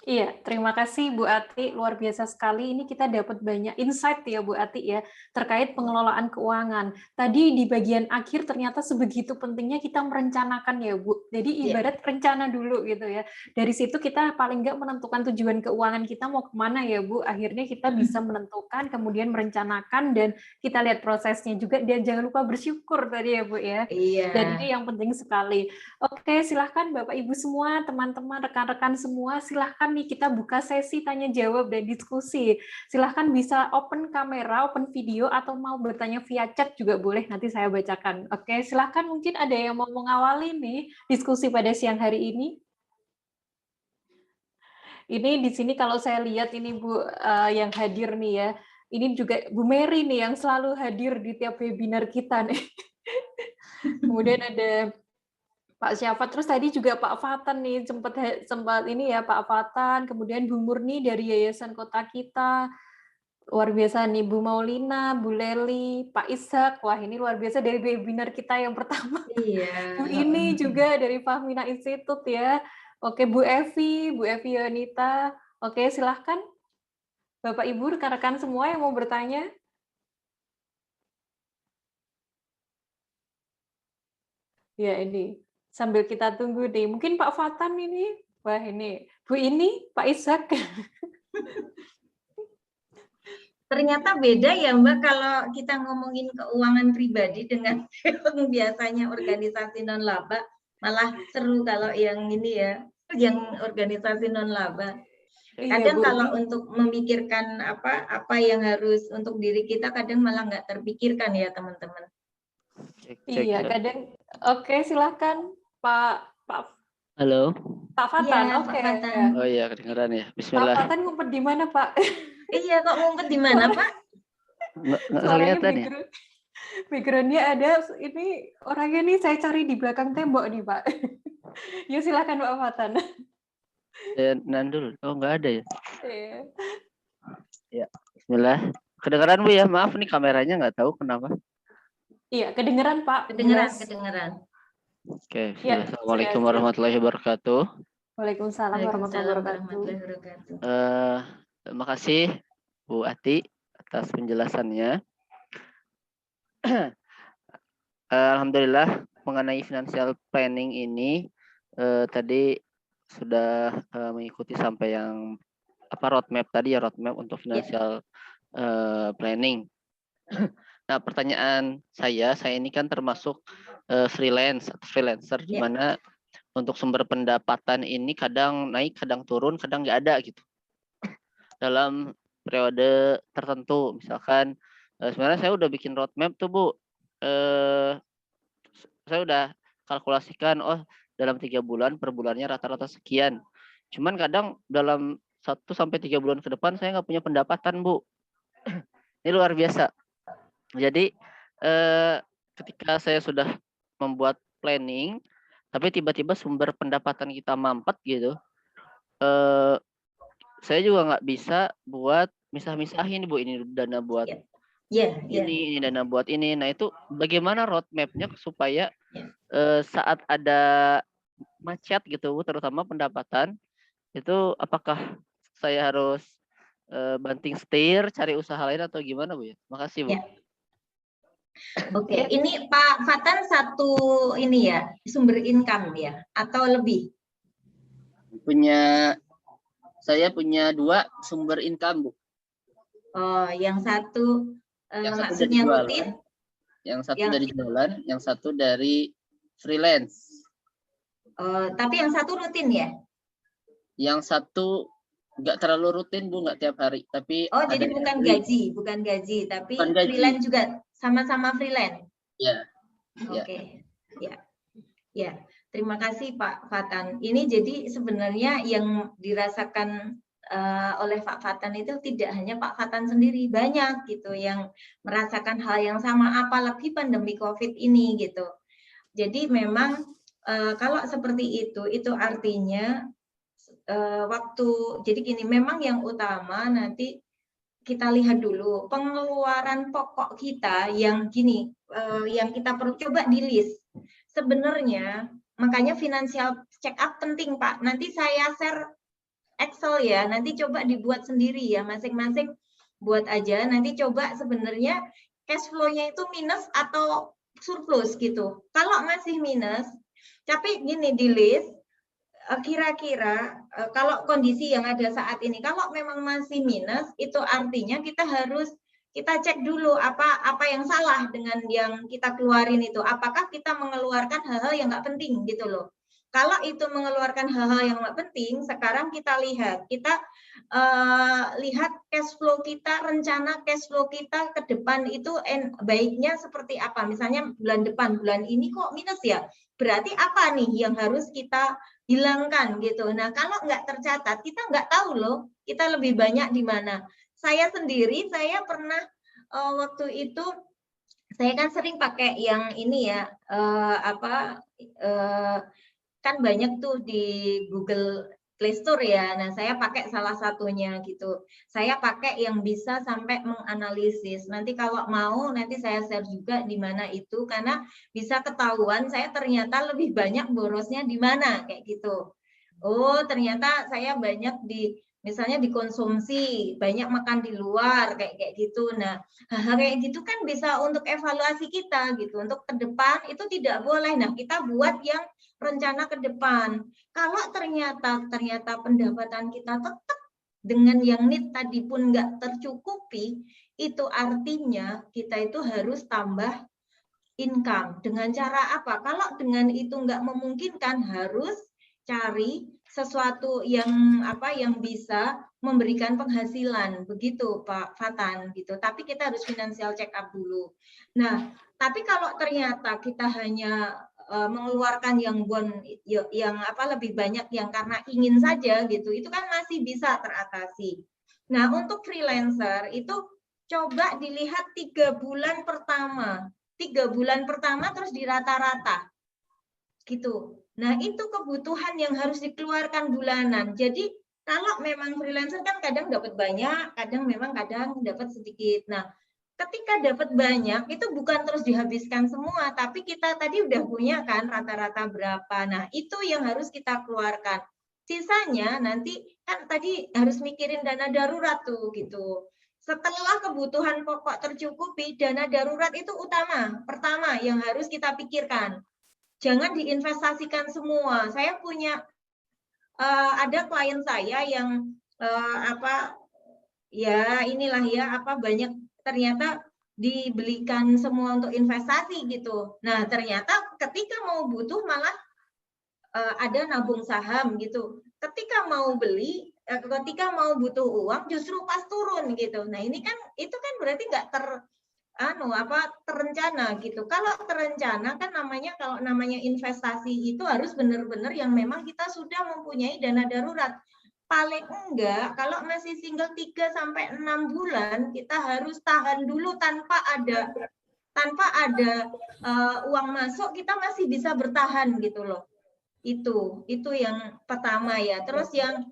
Speaker 1: Iya, terima kasih Bu Ati, luar biasa sekali. Ini kita dapat banyak insight ya Bu Ati ya, terkait pengelolaan keuangan. Tadi di bagian akhir ternyata sebegitu pentingnya kita merencanakan ya Bu. Jadi ibarat rencana dulu gitu ya. Dari situ kita paling nggak menentukan tujuan keuangan kita mau kemana ya Bu. Akhirnya kita bisa menentukan, kemudian merencanakan, dan kita lihat prosesnya juga. Dan jangan lupa bersyukur tadi ya Bu ya.
Speaker 3: Iya.
Speaker 1: Dan ini yang penting sekali. Oke, silahkan Bapak Ibu semua, teman-teman, rekan-rekan semua, silahkan nih kita buka sesi tanya jawab dan diskusi. Silahkan bisa open kamera, open video, atau mau bertanya via chat juga boleh, nanti saya bacakan. Oke, silahkan, mungkin ada yang mau mengawali nih diskusi pada siang hari ini. Ini di sini kalau saya lihat ini Bu yang hadir nih ya, ini juga Bu Mary nih yang selalu hadir di tiap webinar kita nih. Kemudian ada Pak Syafat, terus tadi juga Pak Fatan nih sempat ini ya Pak Fatan, kemudian Bu Murni dari Yayasan Kota Kita, luar biasa nih Bu Maulina, Bu Leli, Pak Ishak, wah ini luar biasa dari webinar kita yang pertama.
Speaker 3: Iya.
Speaker 1: Bu ini juga dari Fahmina Institute ya. Oke Bu Evi Yonita, oke silahkan Bapak Ibu rekan-rekan semua yang mau bertanya. Ya ini. Sambil kita tunggu deh. Mungkin Pak Fatan ini. Wah ini. Bu ini, Pak Ishak.
Speaker 3: Ternyata beda ya Mbak kalau kita ngomongin keuangan pribadi dengan biasanya organisasi non-laba. Malah seru kalau yang ini ya, yang organisasi non-laba. Kadang
Speaker 1: Bu,
Speaker 3: kalau untuk memikirkan apa yang harus untuk diri kita, kadang malah nggak terpikirkan ya teman-teman.
Speaker 1: Iya, kadang. Oke, silahkan Pak
Speaker 4: Halo.
Speaker 1: Pak Fatan.
Speaker 3: Iya,
Speaker 1: Oke.
Speaker 3: Pak Fatan.
Speaker 4: Oh iya, kedengeran ya. Bismillah.
Speaker 1: Pak Fatan ngumpet di mana, Pak?
Speaker 3: Iya, kok ngumpet di mana, Pak?
Speaker 4: Nggak kelihatan ya?
Speaker 1: Background-nya ada, ini orangnya nih saya cari di belakang tembok nih, Pak. Ya silakan Pak Fatan.
Speaker 4: Nandul. Oh, nggak ada ya?
Speaker 1: Iya.
Speaker 4: Ya, Bismillah. Kedengeran Bu ya? Maaf nih kameranya nggak tahu kenapa.
Speaker 1: Iya, kedengeran Pak.
Speaker 3: Kedengeran.
Speaker 4: Oke,
Speaker 1: Ya,
Speaker 4: Assalamualaikum warahmatullahi wabarakatuh.
Speaker 1: Waalaikumsalam warahmatullahi wabarakatuh.
Speaker 4: Terima kasih Bu Ati atas penjelasannya. Alhamdulillah mengenai financial planning ini tadi sudah mengikuti sampai yang roadmap tadi ya, roadmap untuk financial planning. Nah, pertanyaan saya ini kan termasuk freelancer di mana untuk sumber pendapatan ini kadang naik, kadang turun, kadang nggak ada gitu. Dalam periode tertentu, misalkan sebenarnya saya udah bikin roadmap tuh Bu. Saya udah kalkulasikan, dalam 3 bulan per bulannya rata-rata sekian. Cuman kadang dalam 1-3 bulan ke depan saya nggak punya pendapatan Bu. Ini luar biasa. Jadi ketika saya sudah membuat planning, tapi tiba-tiba sumber pendapatan kita mampet gitu, saya juga nggak bisa buat misah-misahin Bu, ini dana buat ini dana buat ini. Nah itu bagaimana roadmap-nya supaya saat ada macet gitu Bu, terutama pendapatan, itu apakah saya harus banting setir, cari usaha lain atau gimana Bu ya? Makasih Bu.
Speaker 3: Oke, ini Pak Fatan satu ini ya, sumber income ya, atau lebih?
Speaker 4: Saya punya 2 sumber income, Bu.
Speaker 3: Oh, yang satu
Speaker 4: Yang satu dari
Speaker 3: maksudnya
Speaker 4: jualan,
Speaker 3: rutin?
Speaker 4: yang satu
Speaker 3: Yang-
Speaker 4: dari jualan, yang satu dari freelance.
Speaker 3: Tapi yang satu rutin ya?
Speaker 4: Yang satu nggak terlalu rutin, Bu, nggak tiap hari. Tapi
Speaker 3: Oh,
Speaker 4: ada
Speaker 3: jadi bukan gaji, tapi
Speaker 4: Bukan gaji.
Speaker 3: freelance juga, sama-sama freelance.
Speaker 4: Ya.
Speaker 3: Oke, ya. Terima kasih Pak Fatan. Ini jadi sebenarnya yang dirasakan oleh Pak Fatan itu tidak hanya Pak Fatan sendiri, banyak gitu yang merasakan hal yang sama, apalagi pandemi COVID ini gitu. Jadi memang kalau seperti itu artinya jadi gini, memang yang utama nanti kita lihat dulu pengeluaran pokok kita yang gini, yang kita perlu coba di list. Sebenarnya makanya financial check up penting Pak. Nanti saya share Excel ya, nanti coba dibuat sendiri ya, masing-masing buat aja. Nanti coba sebenarnya cash flow-nya itu minus atau surplus gitu. Kalau masih minus, tapi gini di list, kira-kira kalau kondisi yang ada saat ini, kalau memang masih minus, itu artinya kita cek dulu apa yang salah dengan yang kita keluarin itu. Apakah kita mengeluarkan hal-hal yang nggak penting gitu loh. Kalau itu mengeluarkan hal-hal yang nggak penting, sekarang kita lihat cash flow kita, rencana cash flow kita ke depan itu baiknya seperti apa. Misalnya bulan ini kok minus ya, berarti apa nih yang harus kita hilangkan gitu. Nah, kalau nggak tercatat, kita nggak tahu loh, kita lebih banyak di mana. Saya sendiri, saya pernah waktu itu, saya kan sering pakai yang ini ya, kan banyak tuh di Google Play Store ya. Nah, saya pakai salah satunya gitu. Saya pakai yang bisa sampai menganalisis. Nanti kalau mau, nanti saya share juga di mana itu, karena bisa ketahuan saya ternyata lebih banyak borosnya di mana, kayak gitu. Oh, ternyata saya banyak misalnya dikonsumsi, banyak makan di luar, kayak gitu. Nah, hal kayak gitu kan bisa untuk evaluasi kita gitu. Untuk ke depan itu tidak boleh. Nah, kita buat yang rencana ke depan. Kalau ternyata pendapatan kita tetap dengan yang need tadi pun nggak tercukupi, itu artinya kita itu harus tambah income. Dengan cara apa? Kalau dengan itu nggak memungkinkan, harus cari sesuatu yang bisa memberikan penghasilan, begitu Pak Fatan gitu. Tapi kita harus financial check up dulu. Nah, tapi kalau ternyata kita hanya mengeluarkan yang lebih banyak yang karena ingin saja gitu, itu kan masih bisa teratasi. Nah, untuk freelancer itu coba dilihat 3 bulan pertama. 3 bulan pertama terus di rata-rata gitu. Nah, itu kebutuhan yang harus dikeluarkan bulanan. Jadi kalau memang freelancer kan kadang dapat banyak, kadang dapat sedikit. Nah, ketika dapat banyak itu bukan terus dihabiskan semua, tapi kita tadi udah punya kan rata-rata berapa. Nah, itu yang harus kita keluarkan. Sisanya nanti kan tadi harus mikirin dana darurat tuh gitu. Setelah kebutuhan pokok tercukupi, dana darurat itu pertama yang harus kita pikirkan. Jangan diinvestasikan semua. Saya punya ada klien saya yang banyak ternyata dibelikan semua untuk investasi gitu. Nah, ternyata ketika mau butuh malah ada nabung saham gitu. Ketika mau butuh uang justru pas turun gitu. Nah, itu kan berarti nggak terencana gitu. Kalau terencana kan kalau namanya investasi itu harus benar-benar yang memang kita sudah mempunyai dana darurat. Paling enggak kalau masih single 3 sampai 6 bulan kita harus tahan dulu tanpa ada uang masuk, kita masih bisa bertahan gitu loh. Itu yang pertama ya. Terus yang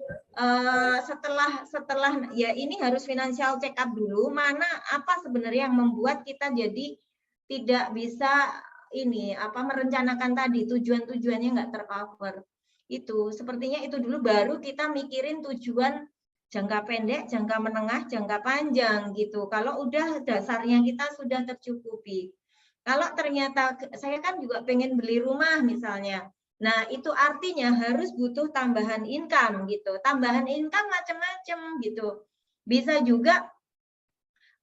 Speaker 3: setelah ya ini harus financial check up dulu, apa sebenarnya yang membuat kita jadi tidak bisa merencanakan tadi, tujuan-tujuannya nggak tercover. Itu sepertinya itu dulu, baru kita mikirin tujuan jangka pendek, jangka menengah, jangka panjang gitu. Kalau udah dasarnya kita sudah tercukupi. Kalau ternyata saya kan juga pengen beli rumah misalnya. Nah, itu artinya harus butuh tambahan income gitu. Tambahan income macam-macam gitu. Bisa juga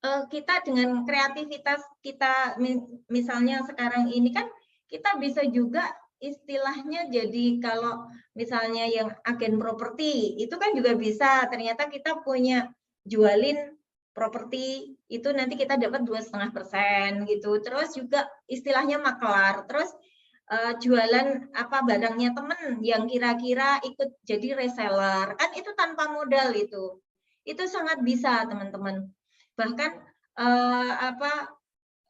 Speaker 3: kita dengan kreativitas kita, misalnya sekarang ini kan kita bisa juga istilahnya jadi kalau misalnya yang agen properti itu kan juga bisa, ternyata kita punya jualin properti itu nanti kita dapat 2,5% gitu. Terus juga istilahnya maklar, terus jualan apa barangnya temen yang kira-kira ikut jadi reseller, kan itu tanpa modal itu sangat bisa teman-teman. Bahkan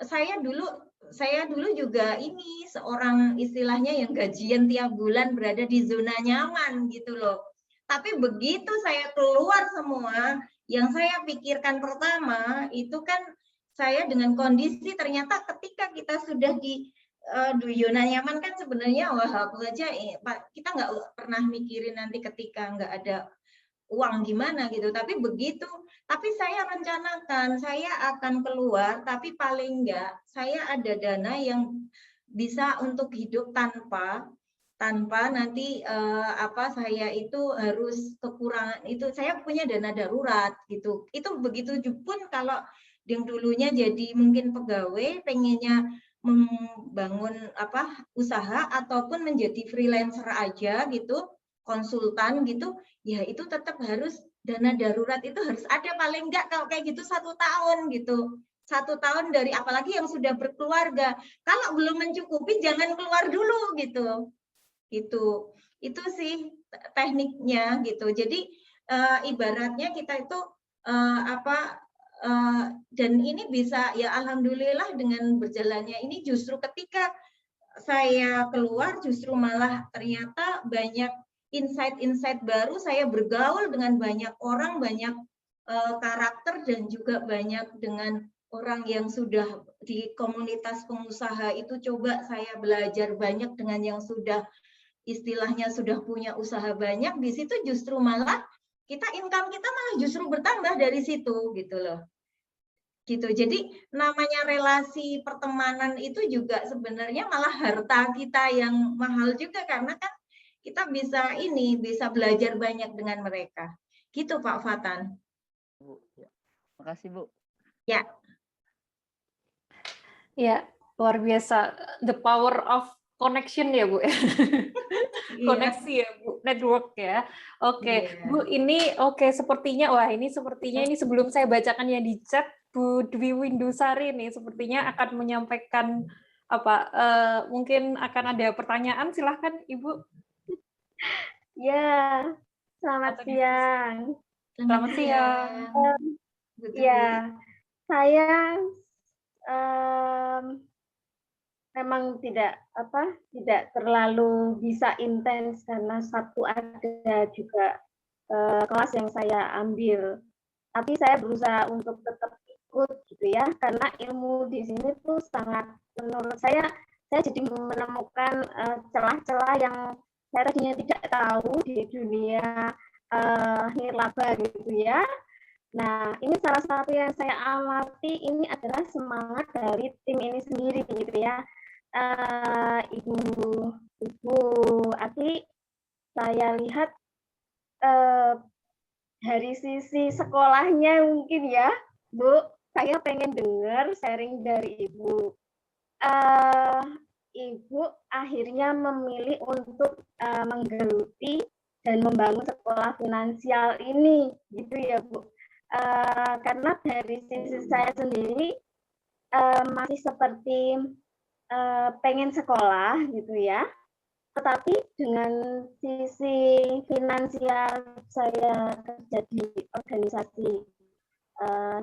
Speaker 3: saya dulu juga ini seorang istilahnya yang gajian tiap bulan berada di zona nyaman gitu loh. Tapi begitu saya keluar semua, yang saya pikirkan pertama itu kan saya dengan kondisi ternyata ketika kita sudah di zona nyaman kan sebenarnya wah aku aja kita nggak pernah mikirin nanti ketika nggak ada uang gimana gitu, tapi saya rencanakan saya akan keluar, tapi paling enggak saya ada dana yang bisa untuk hidup tanpa nanti saya itu harus kekurangan, itu saya punya dana darurat gitu. Itu begitu pun kalau yang dulunya jadi mungkin pegawai pengennya membangun usaha ataupun menjadi freelancer aja gitu, konsultan gitu, ya itu tetap harus dana darurat itu harus ada paling enggak kalau kayak gitu 1 tahun gitu. 1 tahun dari apalagi yang sudah berkeluarga. Kalau belum mencukupi jangan keluar dulu gitu. Itu sih tekniknya gitu. Jadi ibaratnya kita itu dan ini bisa ya alhamdulillah dengan berjalannya ini justru ketika saya keluar justru malah ternyata banyak insight-insight baru, saya bergaul dengan banyak orang, banyak karakter dan juga banyak dengan orang yang sudah di komunitas pengusaha itu coba saya belajar banyak dengan yang sudah istilahnya sudah punya usaha banyak, di situ justru malah income kita malah justru bertambah dari situ gitu loh. Gitu. Jadi namanya relasi pertemanan itu juga sebenarnya malah harta kita yang mahal juga karena kan kita bisa belajar banyak dengan mereka. Gitu Pak Fatan.
Speaker 4: Bu, ya. Makasih Bu.
Speaker 3: Ya.
Speaker 1: Ya, luar biasa. The power of connection ya Bu. Koneksi ya Bu, network ya. Oke, Bu ini sepertinya ini sebelum saya bacakan yang di chat, Bu Dwi Windusari nih sepertinya akan menyampaikan mungkin akan ada pertanyaan, silahkan Ibu.
Speaker 5: Ya, selamat siang.
Speaker 1: Selamat siang.
Speaker 5: Ya, saya memang tidak terlalu bisa intens karena Sabtu ada juga kelas yang saya ambil. Tapi saya berusaha untuk tetap ikut gitu ya, karena ilmu di sini tuh sangat, menurut saya jadi menemukan celah-celah yang saya tadinya tidak tahu di dunia nirlaba gitu ya. Nah, ini salah satu yang saya amati ini adalah semangat dari tim ini sendiri gitu ya. Ibu Ati, saya lihat dari sisi sekolahnya mungkin ya, Bu, saya pengen dengar sharing dari Ibu. Ibu akhirnya memilih untuk menggeluti dan membangun sekolah finansial ini, gitu ya Bu. Karena dari sisi saya sendiri masih seperti pengen sekolah gitu ya, tetapi dengan sisi finansial saya kerja di organisasi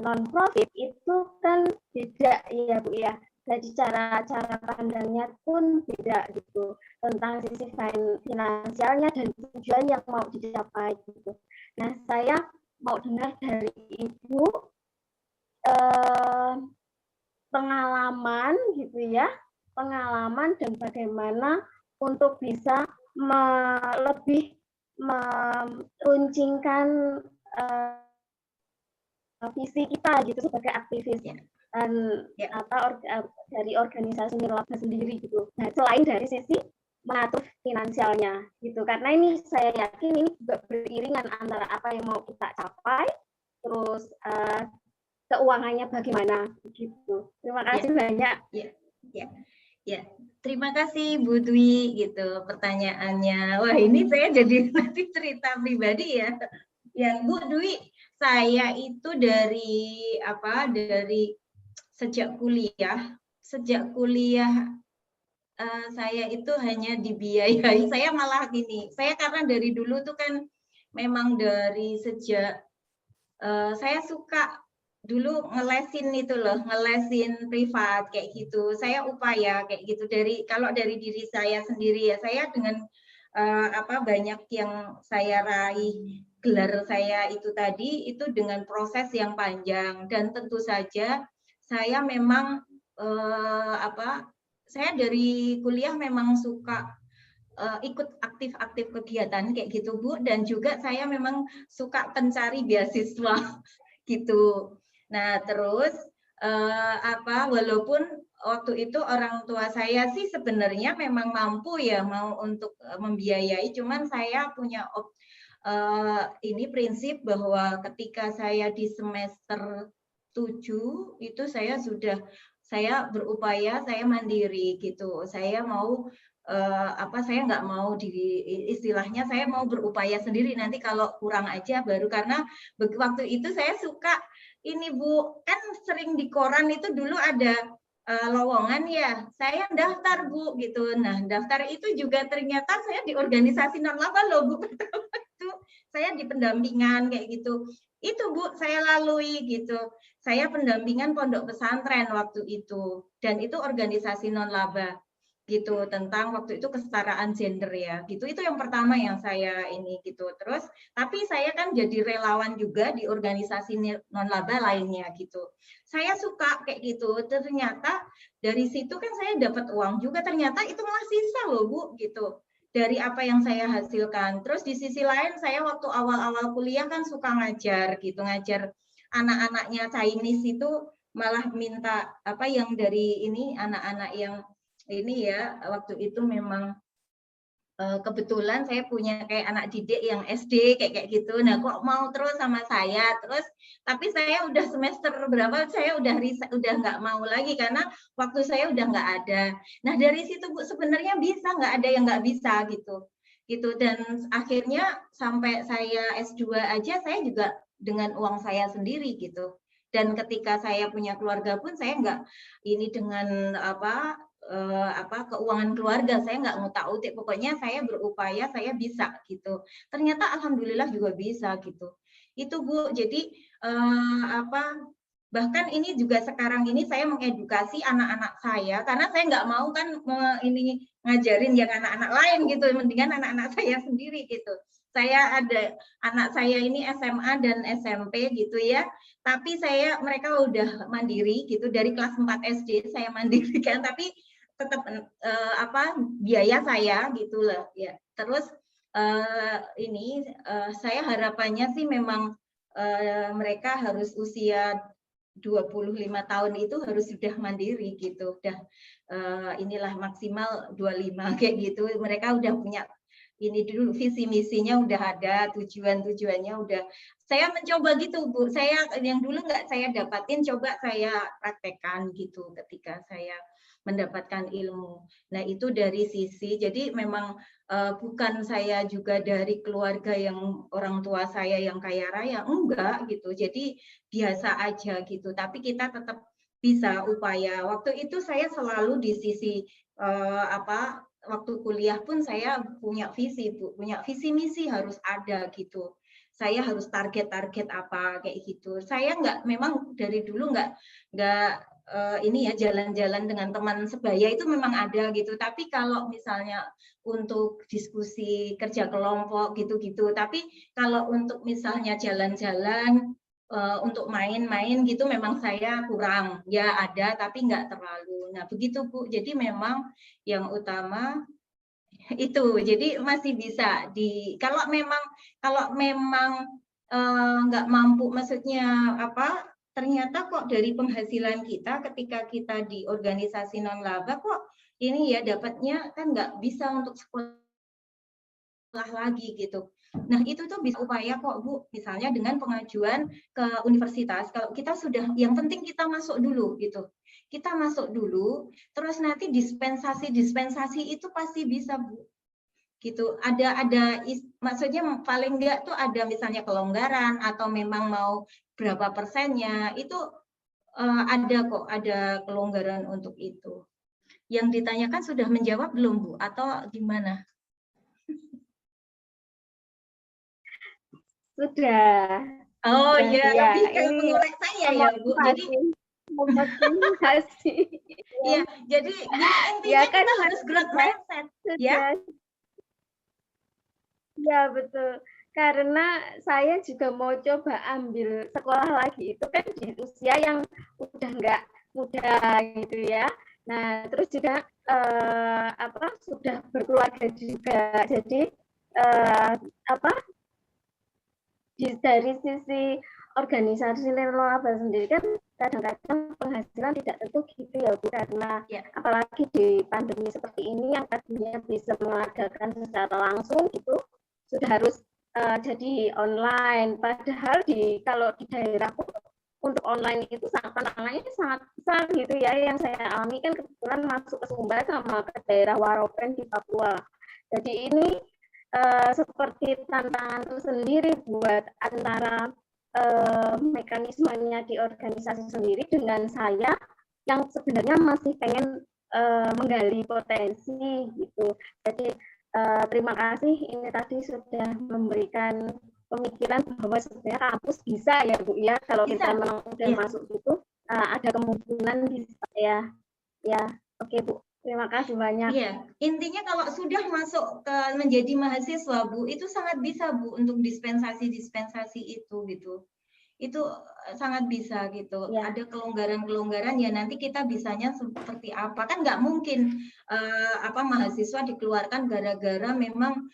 Speaker 5: non-profit itu kan beda ya Bu ya. Jadi cara pandangnya pun beda gitu tentang sisi finansialnya dan tujuan yang mau dicapai gitu. Nah, saya mau dengar dari Ibu pengalaman gitu ya, pengalaman dan bagaimana untuk bisa lebih meruncingkan visi kita gitu sebagai aktivis. dari organisasi nirlaba sendiri gitu. Nah, selain dari sisi mengatur finansialnya gitu, karena ini saya yakin ini juga beriringan antara apa yang mau kita capai, terus keuangannya bagaimana gitu. Terima kasih banyak.
Speaker 3: Ya, terima kasih Bu Dwi gitu pertanyaannya. Wah, ini saya jadi nanti cerita pribadi ya. Ya, Bu Dwi, saya itu dari sejak kuliah saya itu hanya dibiayai. Saya malah gini, saya karena dari dulu tuh kan memang dari sejak saya suka dulu ngelesin itu loh, ngelesin privat kayak gitu. Saya upaya kayak gitu kalau dari diri saya sendiri ya, saya dengan banyak yang saya raih gelar saya itu tadi itu dengan proses yang panjang, dan tentu saja saya memang saya dari kuliah memang suka ikut aktif-aktif kegiatan kayak gitu Bu, dan juga saya memang suka pencari beasiswa gitu. Nah, terus walaupun waktu itu orang tua saya sih sebenarnya memang mampu ya mau untuk membiayai, cuman saya punya ini prinsip bahwa ketika saya di semester 7 itu saya berupaya, saya mandiri gitu. Saya mau saya nggak mau istilahnya saya mau berupaya sendiri, nanti kalau kurang aja baru, karena waktu itu saya suka ini Bu, kan sering di koran itu dulu ada lowongan ya, saya daftar Bu gitu. Nah, daftar itu juga ternyata saya di organisasi non-laba loh Bu. Itu saya di pendampingan kayak gitu. Itu Bu saya lalui gitu. Saya pendampingan pondok pesantren waktu itu, dan itu organisasi non-laba gitu, tentang waktu itu kesetaraan gender ya gitu. Itu yang pertama yang saya ini gitu. Terus tapi saya kan jadi relawan juga di organisasi non-laba lainnya gitu. Saya suka kayak gitu. Ternyata dari situ kan saya dapat uang juga, ternyata itu malah sisa loh Bu gitu dari apa yang saya hasilkan. Terus di sisi lain saya waktu awal-awal kuliah kan suka ngajar gitu, ngajar anak-anaknya Chinese itu, malah minta yang dari ini anak-anak yang ini ya, waktu itu memang kebetulan saya punya kayak anak didik yang SD kayak gitu. Nah, kok mau terus sama saya, terus tapi saya udah semester berapa saya udah nggak mau lagi karena waktu saya udah nggak ada. Nah, dari situ Bu sebenarnya bisa, nggak ada yang nggak bisa gitu. Dan akhirnya sampai saya S2 aja saya juga dengan uang saya sendiri gitu. Dan ketika saya punya keluarga pun saya nggak ini dengan keuangan keluarga, saya nggak ngutak-utik, pokoknya saya berupaya saya bisa gitu. Ternyata alhamdulillah juga bisa gitu. Itu Bu, jadi bahkan ini juga sekarang ini saya mengedukasi anak-anak saya, karena saya nggak mau kan ini ngajarin yang anak-anak lain gitu, mendingan anak-anak saya sendiri gitu. Saya ada anak saya ini SMA dan SMP gitu ya, tapi mereka udah mandiri gitu, dari kelas 4 SD saya mandirikan, tapi tetap biaya saya gitu loh ya. Terus saya harapannya sih memang mereka harus usia 25 tahun itu harus sudah mandiri gitu, udah inilah maksimal 25 kayak gitu, mereka udah punya ini dulu, visi misinya udah ada, tujuannya udah. Saya mencoba gitu Bu, saya yang dulu nggak saya dapatin, coba saya praktekkan gitu ketika saya mendapatkan ilmu. Nah, itu dari sisi, jadi memang bukan saya juga dari keluarga yang orang tua saya yang kaya raya, enggak gitu. Jadi biasa aja gitu, tapi kita tetap bisa upaya. Waktu itu saya selalu di sisi waktu kuliah pun saya punya visi Bu, punya visi misi harus ada gitu. Saya harus target-target apa kayak gitu. Saya memang dari dulu nggak ini ya jalan-jalan dengan teman sebaya itu memang ada gitu. Tapi kalau misalnya untuk diskusi kerja kelompok gitu-gitu, tapi kalau untuk misalnya jalan-jalan untuk main-main gitu memang saya kurang. Ya ada tapi nggak terlalu. Nah, begitu Bu. Jadi memang yang utama itu, jadi masih bisa kalau memang nggak mampu, maksudnya ternyata kok dari penghasilan kita ketika kita di organisasi non-laba kok ini ya dapatnya kan nggak bisa untuk sekolah lagi gitu. Nah itu tuh bisa upaya kok Bu, misalnya dengan pengajuan ke universitas. Kalau kita sudah, yang penting kita masuk dulu gitu. Kita masuk dulu, terus nanti dispensasi itu pasti bisa Bu. Gitu. Maksudnya paling enggak tuh ada misalnya kelonggaran atau memang mau berapa persennya itu ada kok, ada kelonggaran untuk itu. Yang ditanyakan sudah menjawab belum Bu atau gimana?
Speaker 5: Sudah.
Speaker 3: Oh ya,
Speaker 5: ya,
Speaker 3: lebih ke
Speaker 5: ini
Speaker 3: mengolek saya ya Bu. Jadi
Speaker 5: memotivasi.
Speaker 3: ya, jadi gini intinya
Speaker 5: Ya kan
Speaker 3: kita harus growth mindset ya.
Speaker 5: Ya betul. Karena saya juga mau coba ambil sekolah lagi itu kan di usia yang udah nggak muda gitu ya. Nah terus juga sudah berkeluarga juga. Jadi dari sisi organisasi laba sendiri kan kadang-kadang penghasilan tidak tentu gitu ya Bu, karena apalagi di pandemi seperti ini yang tadinya bisa mengadakan secara langsung gitu sudah harus jadi online. Padahal kalau di daerahku untuk online itu tantangannya sangat besar gitu ya. Yang saya alami kan kebetulan masuk ke Sumba sama ke daerah Waropen di Papua. Jadi ini seperti tantangan tersendiri buat antara mekanismenya di organisasi sendiri dengan saya yang sebenarnya masih pengen menggali potensi gitu. Jadi terima kasih ini tadi sudah memberikan pemikiran bahwa sebenarnya kampus bisa ya Bu ya kalau kita memang udah masuk itu ada kemungkinan bisa ya. Oke Bu. Terima kasih banyak.
Speaker 3: Iya, intinya kalau sudah masuk ke menjadi mahasiswa Bu, itu sangat bisa Bu untuk dispensasi itu gitu. Itu sangat bisa gitu. Ya. Ada kelonggaran-kelonggaran ya nanti kita bisanya seperti apa. Kan nggak mungkin mahasiswa dikeluarkan gara-gara memang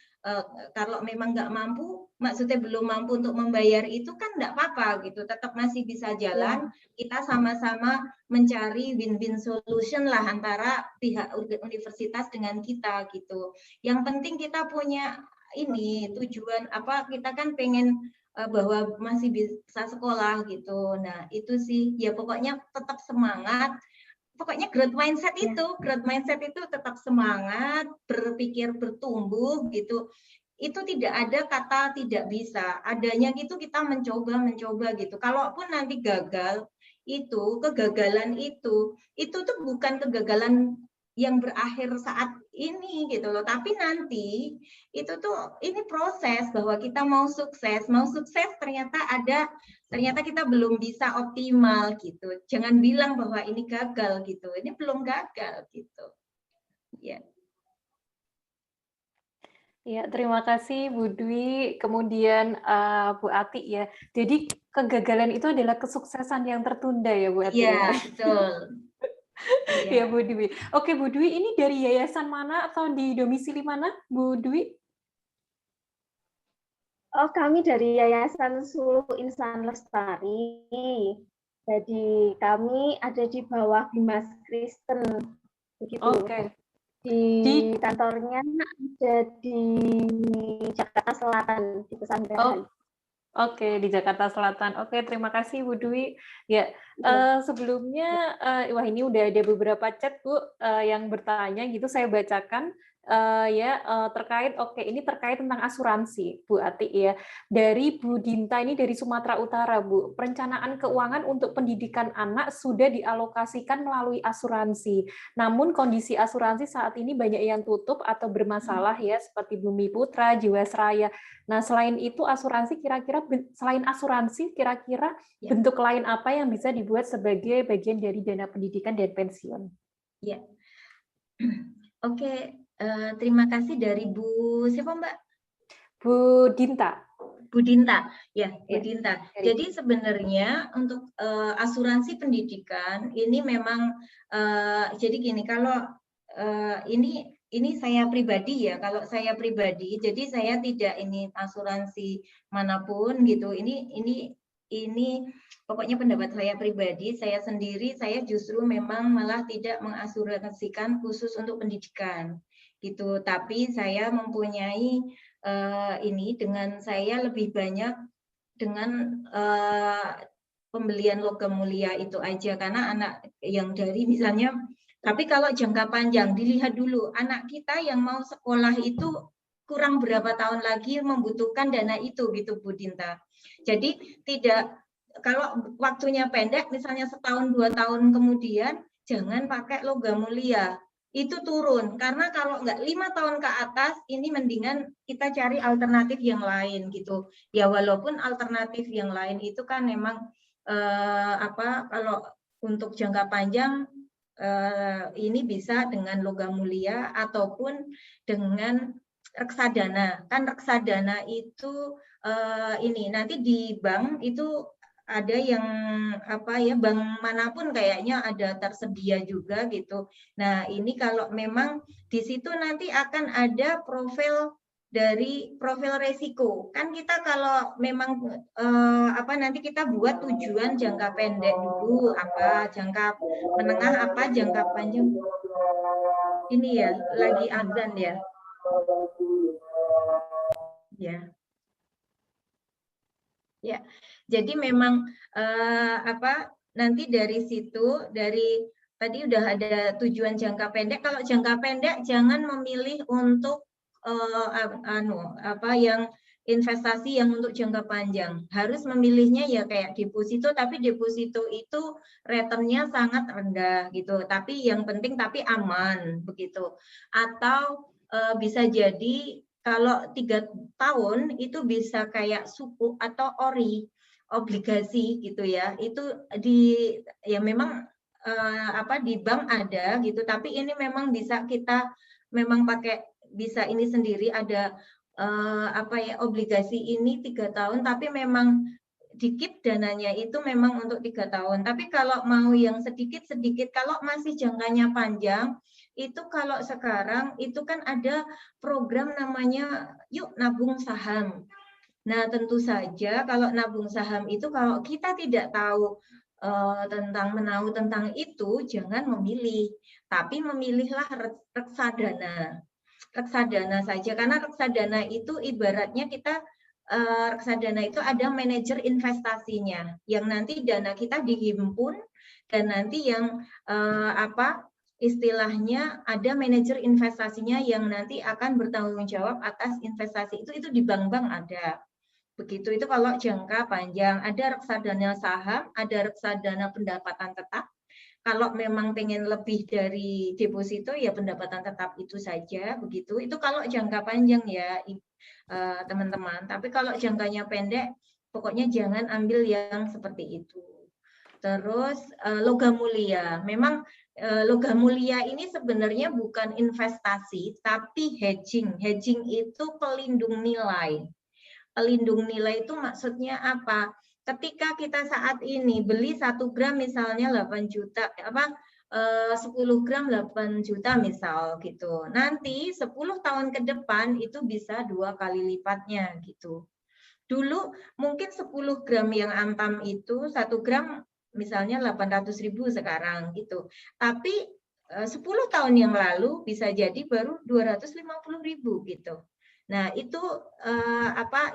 Speaker 3: kalau memang nggak mampu, maksudnya belum mampu untuk membayar itu kan nggak apa-apa gitu. Tetap masih bisa jalan. Kita sama-sama mencari win-win solution lah antara pihak universitas dengan kita gitu. Yang penting kita punya ini tujuan kita kan pengen bahwa masih bisa sekolah gitu. Nah, itu sih ya pokoknya tetap semangat. Pokoknya growth mindset itu tetap semangat, berpikir bertumbuh gitu. Itu tidak ada kata tidak bisa. Adanya gitu kita mencoba gitu. Kalaupun nanti gagal, kegagalan itu tuh bukan kegagalan yang berakhir saat ini gitu loh, tapi nanti itu tuh ini proses bahwa kita mau sukses ternyata kita belum bisa optimal gitu. Jangan bilang bahwa ini gagal gitu, ini belum gagal gitu. Ya.
Speaker 1: Ya, terima kasih Bu Dwi, kemudian Bu Ati ya. Jadi kegagalan itu adalah kesuksesan yang tertunda ya Bu Ati.
Speaker 3: Iya, betul.
Speaker 1: Ya Bu Dwi. Oke Bu Dwi, ini dari yayasan mana atau di domisili mana Bu Dwi?
Speaker 5: Oh, kami dari Yayasan Suluh Insan Lestari. Jadi kami ada di bawah Bimas Kristen. Begitu.
Speaker 1: Oke.
Speaker 5: Di kantornya ada di Jakarta Selatan di Pesanggerahan.
Speaker 1: Oke, di Jakarta Selatan. Oke, terima kasih Bu Dwi. Ya, sebelumnya, wah ini udah ada beberapa chat Bu yang bertanya gitu, saya bacakan. Terkait tentang asuransi Bu Ati ya. Dari Bu Dinta ini dari Sumatera Utara Bu, perencanaan keuangan untuk pendidikan anak sudah dialokasikan melalui asuransi. Namun kondisi asuransi saat ini banyak yang tutup atau bermasalah ya, seperti Bumi Putra, Jiwasraya. Nah, selain itu selain asuransi kira-kira bentuk lain apa yang bisa dibuat sebagai bagian dari dana pendidikan dan pensiun?
Speaker 3: Ya. Oke. Terima kasih dari Bu siapa Mbak?
Speaker 1: Bu Dinta.
Speaker 3: Bu Dinta, ya Bu Dinta. Jadi sebenarnya untuk asuransi pendidikan ini memang jadi gini, kalau ini saya pribadi ya, kalau saya pribadi, jadi saya tidak ini asuransi manapun gitu. Ini ini pokoknya pendapat saya pribadi, saya sendiri, saya justru memang malah tidak mengasuransikan khusus untuk pendidikan gitu. Tapi saya mempunyai ini dengan saya lebih banyak dengan pembelian logam mulia itu aja, karena anak yang dari misalnya, tapi kalau jangka panjang dilihat dulu anak kita yang mau sekolah itu kurang berapa tahun lagi membutuhkan dana itu gitu Bu Dinta. Jadi tidak, kalau waktunya pendek misalnya setahun 2 tahun kemudian jangan pakai logam mulia, itu turun, karena kalau nggak 5 tahun ke atas ini mendingan kita cari alternatif yang lain gitu ya, walaupun alternatif yang lain itu kan memang kalau untuk jangka panjang ini bisa dengan logam mulia ataupun dengan reksadana. Kan reksadana itu ini nanti di bank itu ada yang bank manapun kayaknya ada tersedia juga gitu. Nah, ini kalau memang di situ nanti akan ada profil dari profil resiko. Kan kita kalau memang nanti kita buat tujuan jangka pendek dulu, jangka menengah, jangka panjang. Ini ya, lagi azan ya. Ya, jadi memang nanti dari situ, dari tadi udah ada tujuan jangka pendek. Kalau jangka pendek jangan memilih untuk yang investasi yang untuk jangka panjang. Harus memilihnya ya kayak deposito, tapi deposito itu returnnya sangat rendah gitu. Tapi yang penting tapi aman begitu. Atau bisa jadi kalau 3 tahun itu bisa kayak sukuk atau ori, obligasi gitu ya. Itu ya memang di bank ada gitu, tapi ini memang bisa kita memang pakai, bisa ini sendiri ada obligasi ini 3 tahun, tapi memang dikit dananya itu memang untuk 3 tahun. Tapi kalau mau yang sedikit-sedikit, kalau masih jangkanya panjang, itu kalau sekarang itu kan ada program namanya Yuk Nabung Saham. Nah, tentu saja kalau nabung saham itu kalau kita tidak tahu tentang itu, jangan memilih. Tapi memilihlah reksadana. Reksadana saja, karena reksadana itu ibaratnya kita reksadana itu ada manajer investasinya yang nanti dana kita dihimpun, dan nanti yang istilahnya ada manajer investasinya yang nanti akan bertanggung jawab atas investasi itu di bank-bank ada. Begitu, itu kalau jangka panjang. Ada reksadana saham, ada reksadana pendapatan tetap. Kalau memang pengen lebih dari deposito ya pendapatan tetap itu saja, begitu. Itu kalau jangka panjang ya teman-teman. Tapi kalau jangkanya pendek, pokoknya jangan ambil yang seperti itu. Terus logam mulia. Memang logam mulia ini sebenarnya bukan investasi, tapi hedging. Hedging itu pelindung nilai. Pelindung nilai itu maksudnya apa? Ketika kita saat ini beli 1 gram misalnya 8 juta, 10 gram 8 juta misal gitu. Nanti 10 tahun ke depan itu bisa 2 kali lipatnya gitu. Dulu mungkin 10 gram yang Antam itu 1 gram misalnya 800.000 sekarang gitu. Tapi 10 tahun yang lalu bisa jadi baru 250.000 gitu. Nah, itu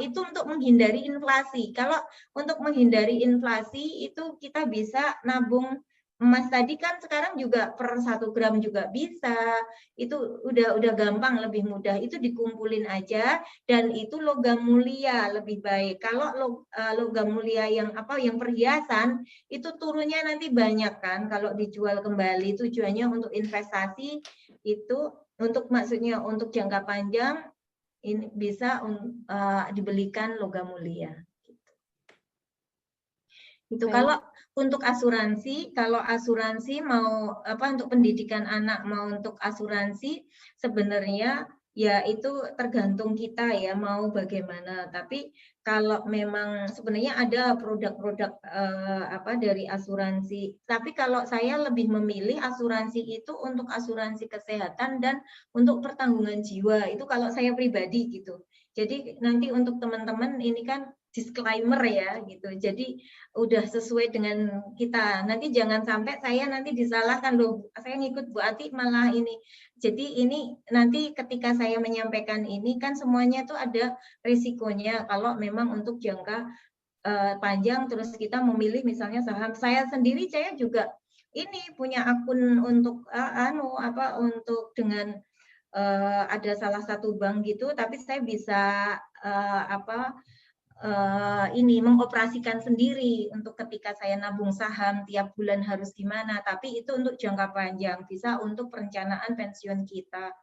Speaker 3: itu untuk menghindari inflasi. Kalau untuk menghindari inflasi itu kita bisa nabung emas tadi, kan sekarang juga per 1 gram juga bisa. Itu udah gampang, lebih mudah. Itu dikumpulin aja, dan itu logam mulia lebih baik. Kalau logam mulia yang perhiasan itu turunnya nanti banyak kan kalau dijual kembali. Tujuannya untuk investasi, itu maksudnya untuk jangka panjang ini bisa dibelikan logam mulia. Itu kalau untuk asuransi, kalau asuransi mau untuk pendidikan anak, mau untuk asuransi sebenarnya ya itu tergantung kita ya mau bagaimana. Tapi kalau memang sebenarnya ada produk-produk dari asuransi. Tapi kalau saya lebih memilih asuransi itu untuk asuransi kesehatan dan untuk pertanggungan jiwa. Itu kalau saya pribadi gitu. Jadi nanti untuk teman-teman ini kan disclaimer ya gitu. Jadi udah sesuai dengan kita. Nanti jangan sampai saya nanti disalahkan loh. Saya ngikut Bu Ati malah ini. Jadi ini nanti ketika saya menyampaikan ini kan semuanya tuh ada risikonya kalau memang untuk jangka panjang terus kita memilih misalnya saham. Saya sendiri saya juga ini punya akun untuk untuk dengan ada salah satu bank gitu, tapi saya bisa ini mengoperasikan sendiri untuk ketika saya nabung saham tiap bulan harus gimana, tapi itu untuk jangka panjang, bisa untuk perencanaan pensiun kita.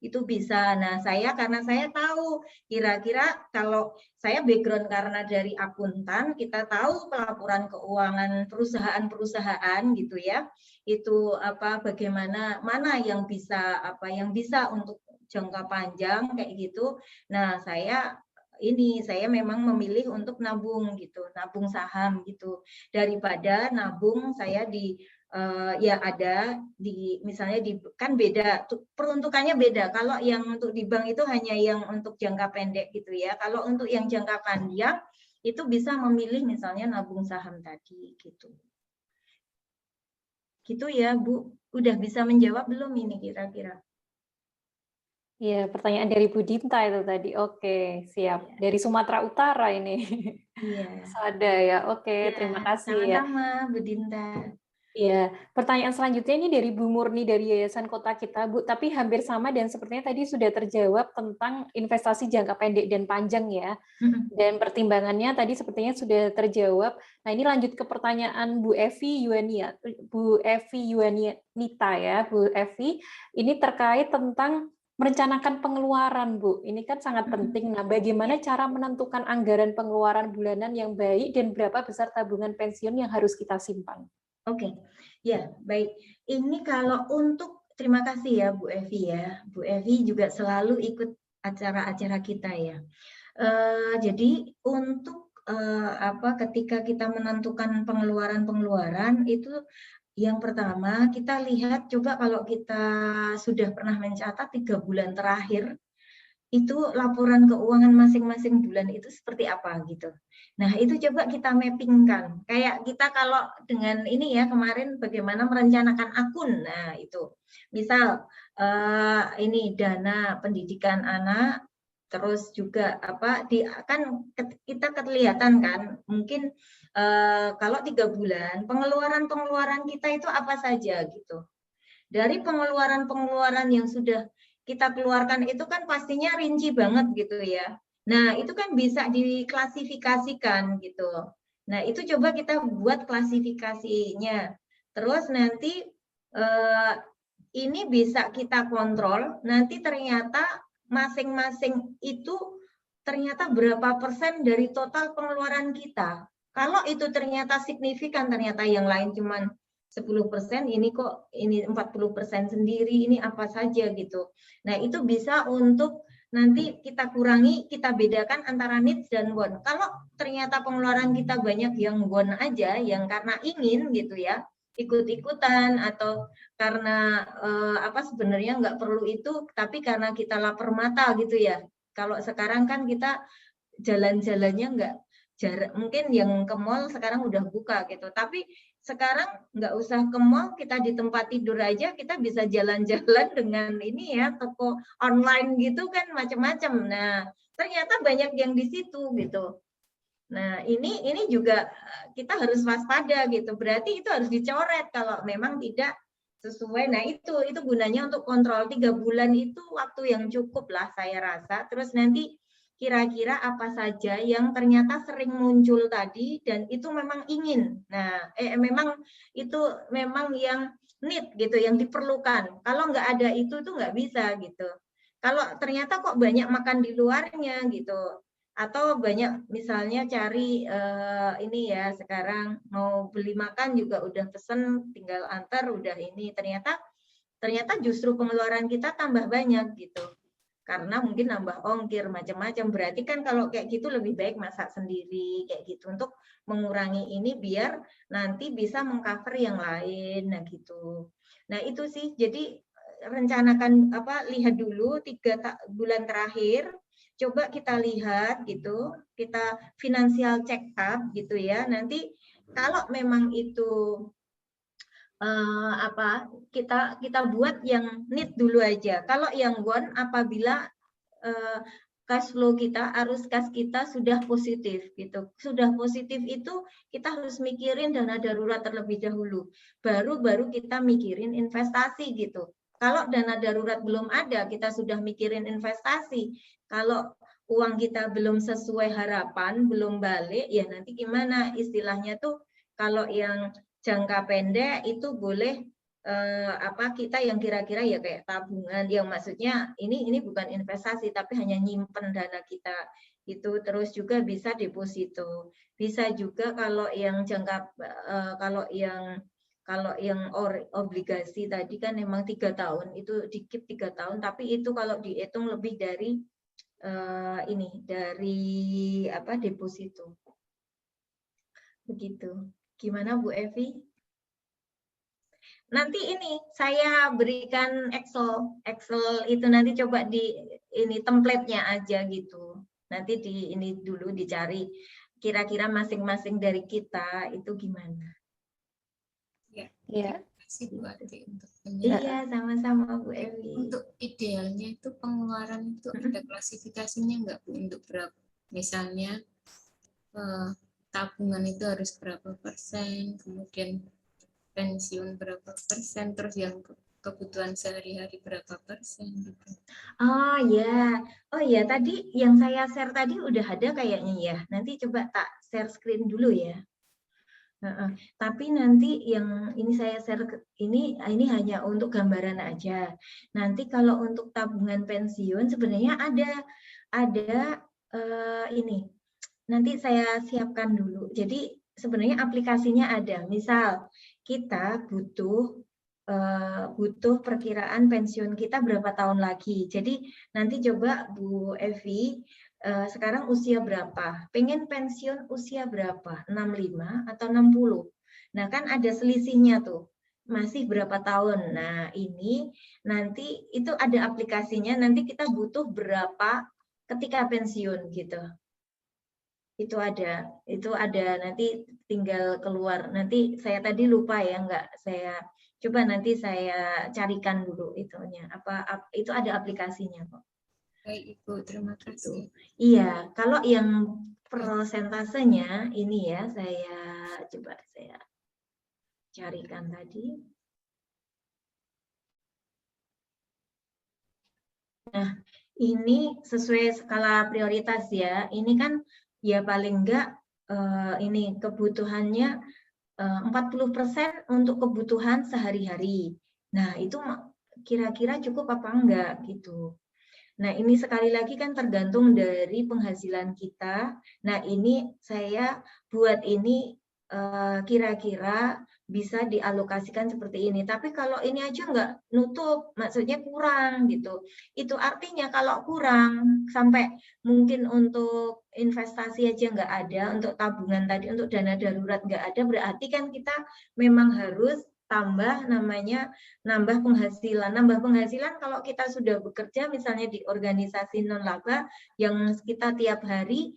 Speaker 3: Itu bisa. Nah, karena saya tahu kira-kira kalau saya background karena dari akuntan, kita tahu pelaporan keuangan perusahaan-perusahaan gitu ya. Itu bagaimana mana yang bisa untuk jangka panjang kayak gitu. Nah, saya memang memilih untuk nabung gitu, nabung saham gitu, daripada nabung saya di ada di misalnya kan beda peruntukannya beda. Kalau yang untuk di bank itu hanya yang untuk jangka pendek gitu ya. Kalau untuk yang jangka panjang itu bisa memilih misalnya nabung saham tadi gitu. Gitu ya Bu, udah bisa menjawab belum ini kira-kira?
Speaker 1: Iya, pertanyaan dari Bu Dinta itu tadi. Oke, siap.
Speaker 3: Ya.
Speaker 1: Dari Sumatera Utara ini.
Speaker 3: Iya.
Speaker 1: Ada ya. Oke,
Speaker 3: Ya,
Speaker 1: terima kasih ya.
Speaker 3: Sama-sama Bu Dinta.
Speaker 1: Iya, pertanyaan selanjutnya ini dari Bu Murni dari Yayasan Kota Kita, Bu. Tapi hampir sama dan sepertinya tadi sudah terjawab tentang investasi jangka pendek dan panjang ya. Dan pertimbangannya tadi sepertinya sudah terjawab. Nah, ini lanjut ke pertanyaan Bu Evi Yuanita ya, Bu Evi. Ini terkait tentang merencanakan pengeluaran, Bu. Ini kan sangat penting. Nah, bagaimana cara menentukan anggaran pengeluaran bulanan yang baik dan berapa besar tabungan pensiun yang harus kita simpan?
Speaker 3: Oke, ya baik. Ini kalau untuk terima kasih ya Bu Evi ya. Bu Evi juga selalu ikut acara-acara kita ya. Jadi untuk ketika kita menentukan pengeluaran itu yang pertama kita lihat coba kalau kita sudah pernah mencatat 3 bulan terakhir itu laporan keuangan masing-masing bulan itu seperti apa gitu. Nah, itu coba kita mappingkan. Kayak kita kalau dengan ini ya kemarin bagaimana merencanakan akun. Nah, itu. Misal ini dana pendidikan anak, terus juga kan kita kelihatan kan mungkin kalau 3 bulan pengeluaran kita itu apa saja gitu. Dari pengeluaran yang sudah kita keluarkan itu kan pastinya rinci banget gitu ya. Nah, itu kan bisa diklasifikasikan gitu. Nah, itu coba kita buat klasifikasinya. Terus nanti ini bisa kita kontrol, nanti ternyata masing-masing itu ternyata berapa persen dari total pengeluaran kita. Kalau itu ternyata signifikan, ternyata yang lain cuman 10%, ini kok ini 40% sendiri, ini apa saja gitu. Nah, itu bisa untuk nanti kita kurangi, kita bedakan antara needs dan want. Kalau ternyata pengeluaran kita banyak yang want aja, yang karena ingin gitu ya, ikut-ikutan atau karena sebenarnya nggak perlu itu, tapi karena kita lapar mata gitu ya. Kalau sekarang kan kita jalan-jalannya nggak jarak, mungkin yang ke mall sekarang udah buka gitu, tapi sekarang nggak usah ke mall, kita di tempat tidur aja kita bisa jalan-jalan dengan ini ya, toko online gitu kan macam-macam. Nah, ternyata banyak yang di situ gitu. Nah, ini juga kita harus waspada gitu. Berarti itu harus dicoret kalau memang tidak sesuai. Nah, itu gunanya untuk kontrol. 3 bulan itu waktu yang cukup lah saya rasa. Terus nanti kira-kira apa saja yang ternyata sering muncul tadi dan itu memang ingin. Nah, memang itu memang yang need gitu, yang diperlukan. Kalau nggak ada itu nggak bisa gitu. Kalau ternyata kok banyak makan di luarnya gitu, atau banyak misalnya cari ini ya sekarang mau beli makan juga udah pesen tinggal antar udah ini, ternyata justru pengeluaran kita tambah banyak gitu. Karena mungkin nambah ongkir macam-macam. Berarti kan kalau kayak gitu lebih baik masak sendiri kayak gitu untuk mengurangi ini biar nanti bisa mengcover yang lain. Nah gitu. Nah itu sih, jadi rencanakan lihat dulu 3 bulan terakhir coba kita lihat gitu, kita financial check up gitu ya. Nanti kalau memang itu kita buat yang need dulu aja. Kalau yang want, apabila cash flow kita, arus kas kita sudah positif gitu. Sudah positif itu kita harus mikirin dana darurat terlebih dahulu. Baru kita mikirin investasi gitu. Kalau dana darurat belum ada, kita sudah mikirin investasi. Kalau uang kita belum sesuai harapan, belum balik, ya nanti gimana istilahnya tuh, kalau yang jangka pendek itu boleh kita yang kira-kira ya kayak tabungan, yang maksudnya ini bukan investasi tapi hanya nyimpen dana kita itu. Terus juga bisa deposito, bisa juga kalau yang jangka kalau yang obligasi tadi kan memang 3 tahun, itu dikit 3 tahun, tapi itu kalau dihitung lebih dari deposito. Begitu. Gimana Bu Evi? Nanti ini saya berikan Excel itu, nanti coba di ini template-nya aja gitu. Nanti di ini dulu dicari kira-kira masing-masing dari kita itu gimana.
Speaker 2: Ya. Terima kasih Bu Ati untuk
Speaker 3: Iya, sama-sama Bu Evi.
Speaker 2: Untuk idealnya itu pengeluaran itu ada klasifikasinya nggak Bu, untuk berapa? Misalnya tabungan itu harus berapa persen, kemudian pensiun berapa persen, terus yang kebutuhan sehari-hari berapa persen gitu.
Speaker 3: Oh ya, tadi yang saya share tadi udah ada kayaknya ya. Nanti coba tak share screen dulu ya. Tapi nanti yang ini saya share ini hanya untuk gambaran aja. Nanti kalau untuk tabungan pensiun sebenarnya ada ini. Nanti saya siapkan dulu. Jadi sebenarnya aplikasinya ada. Misal kita butuh perkiraan pensiun kita berapa tahun lagi. Jadi nanti coba Bu Evi, sekarang usia berapa? Pengen pensiun usia berapa? 65 atau 60? Nah, kan ada selisihnya tuh. Masih berapa tahun? Nah, ini nanti itu ada aplikasinya, nanti kita butuh berapa ketika pensiun gitu. Itu ada nanti tinggal keluar. Nanti saya tadi lupa ya, coba nanti saya carikan dulu itunya. Itu ada aplikasinya kok.
Speaker 2: Baik Ibu, terima kasih.
Speaker 3: Iya, kalau yang persentasenya ini ya, saya carikan tadi. Nah, ini sesuai skala prioritas ya. Ini kan ya paling enggak ini kebutuhannya 40% untuk kebutuhan sehari-hari. Nah, itu kira-kira cukup apa enggak gitu. Nah, ini sekali lagi kan tergantung dari penghasilan kita. Nah, ini saya buat ini kira-kira bisa dialokasikan seperti ini. Tapi kalau ini aja nggak nutup, maksudnya kurang gitu. Itu artinya kalau kurang, sampai mungkin untuk investasi aja nggak ada, untuk tabungan tadi, untuk dana darurat nggak ada, berarti kan kita memang harus nambah penghasilan kalau kita sudah bekerja misalnya di organisasi non laba yang kita tiap hari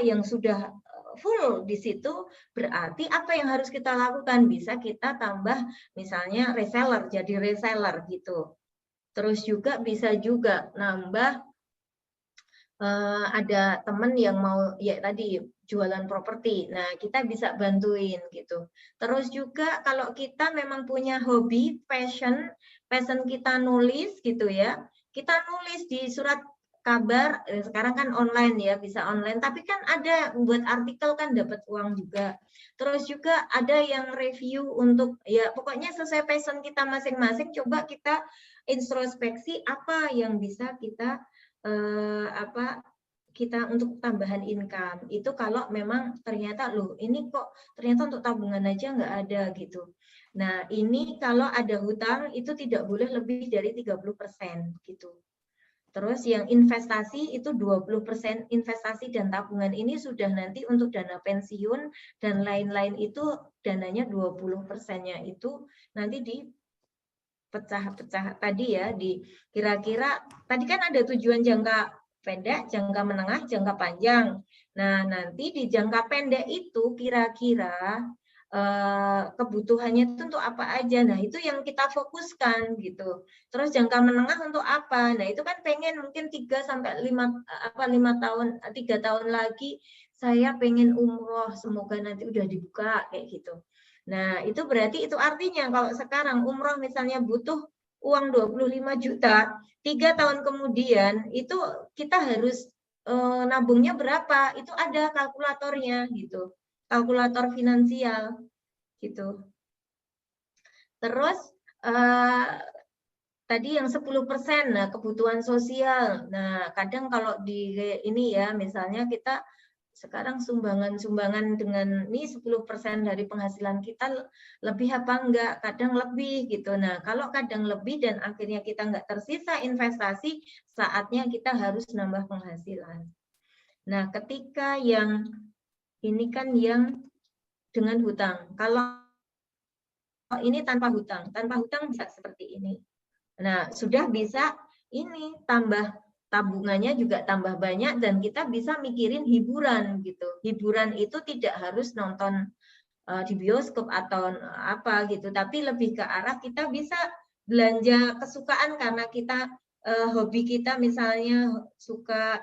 Speaker 3: yang sudah full di situ, berarti apa yang harus kita lakukan? Bisa kita tambah misalnya reseller, jadi reseller gitu. Terus juga bisa juga nambah ada teman yang mau ya tadi jualan properti. Nah, kita bisa bantuin gitu. Terus juga kalau kita memang punya hobi, passion kita nulis gitu ya. Kita nulis di surat kabar, sekarang kan online ya, bisa online, tapi kan ada buat artikel kan dapat uang juga. Terus juga ada yang review untuk ya pokoknya sesuai passion kita masing-masing, coba kita introspeksi apa yang bisa kita kita untuk tambahan income. Itu kalau memang ternyata loh ini kok ternyata untuk tabungan aja nggak ada gitu. Nah, ini kalau ada hutang itu tidak boleh lebih dari 30% gitu. Terus yang investasi itu 20% investasi dan tabungan ini sudah nanti untuk dana pensiun dan lain-lain itu dananya 20%-nya itu nanti dipecah-pecah tadi ya, di kira-kira tadi kan ada tujuan jangka pendek, jangka menengah, jangka panjang. Nah, nanti di jangka pendek itu kira-kira kebutuhannya itu untuk apa aja. Nah, itu yang kita fokuskan gitu. Terus jangka menengah untuk apa? Nah, itu kan pengen mungkin 3 sampai 5 tahun, 3 tahun lagi saya pengen umroh, semoga nanti udah dibuka kayak gitu. Nah, itu berarti itu artinya kalau sekarang umroh misalnya butuh uang 25 juta, 3 tahun kemudian itu kita harus nabungnya berapa? Itu ada kalkulatornya gitu. Kalkulator finansial gitu. Terus tadi yang 10%, nah kebutuhan sosial. Nah, kadang kalau di ini ya, misalnya kita sekarang sumbangan dengan ini 10% dari penghasilan kita lebih apa enggak? Kadang lebih gitu. Nah, kalau kadang lebih dan akhirnya kita enggak tersisa investasi, saatnya kita harus nambah penghasilan. Nah, ketika yang ini kan yang dengan hutang. Kalau ini tanpa hutang bisa seperti ini. Nah, sudah bisa ini tambah tabungannya juga tambah banyak dan kita bisa mikirin hiburan gitu. Hiburan itu tidak harus nonton di bioskop atau apa gitu, tapi lebih ke arah kita bisa belanja kesukaan karena kita hobi kita misalnya suka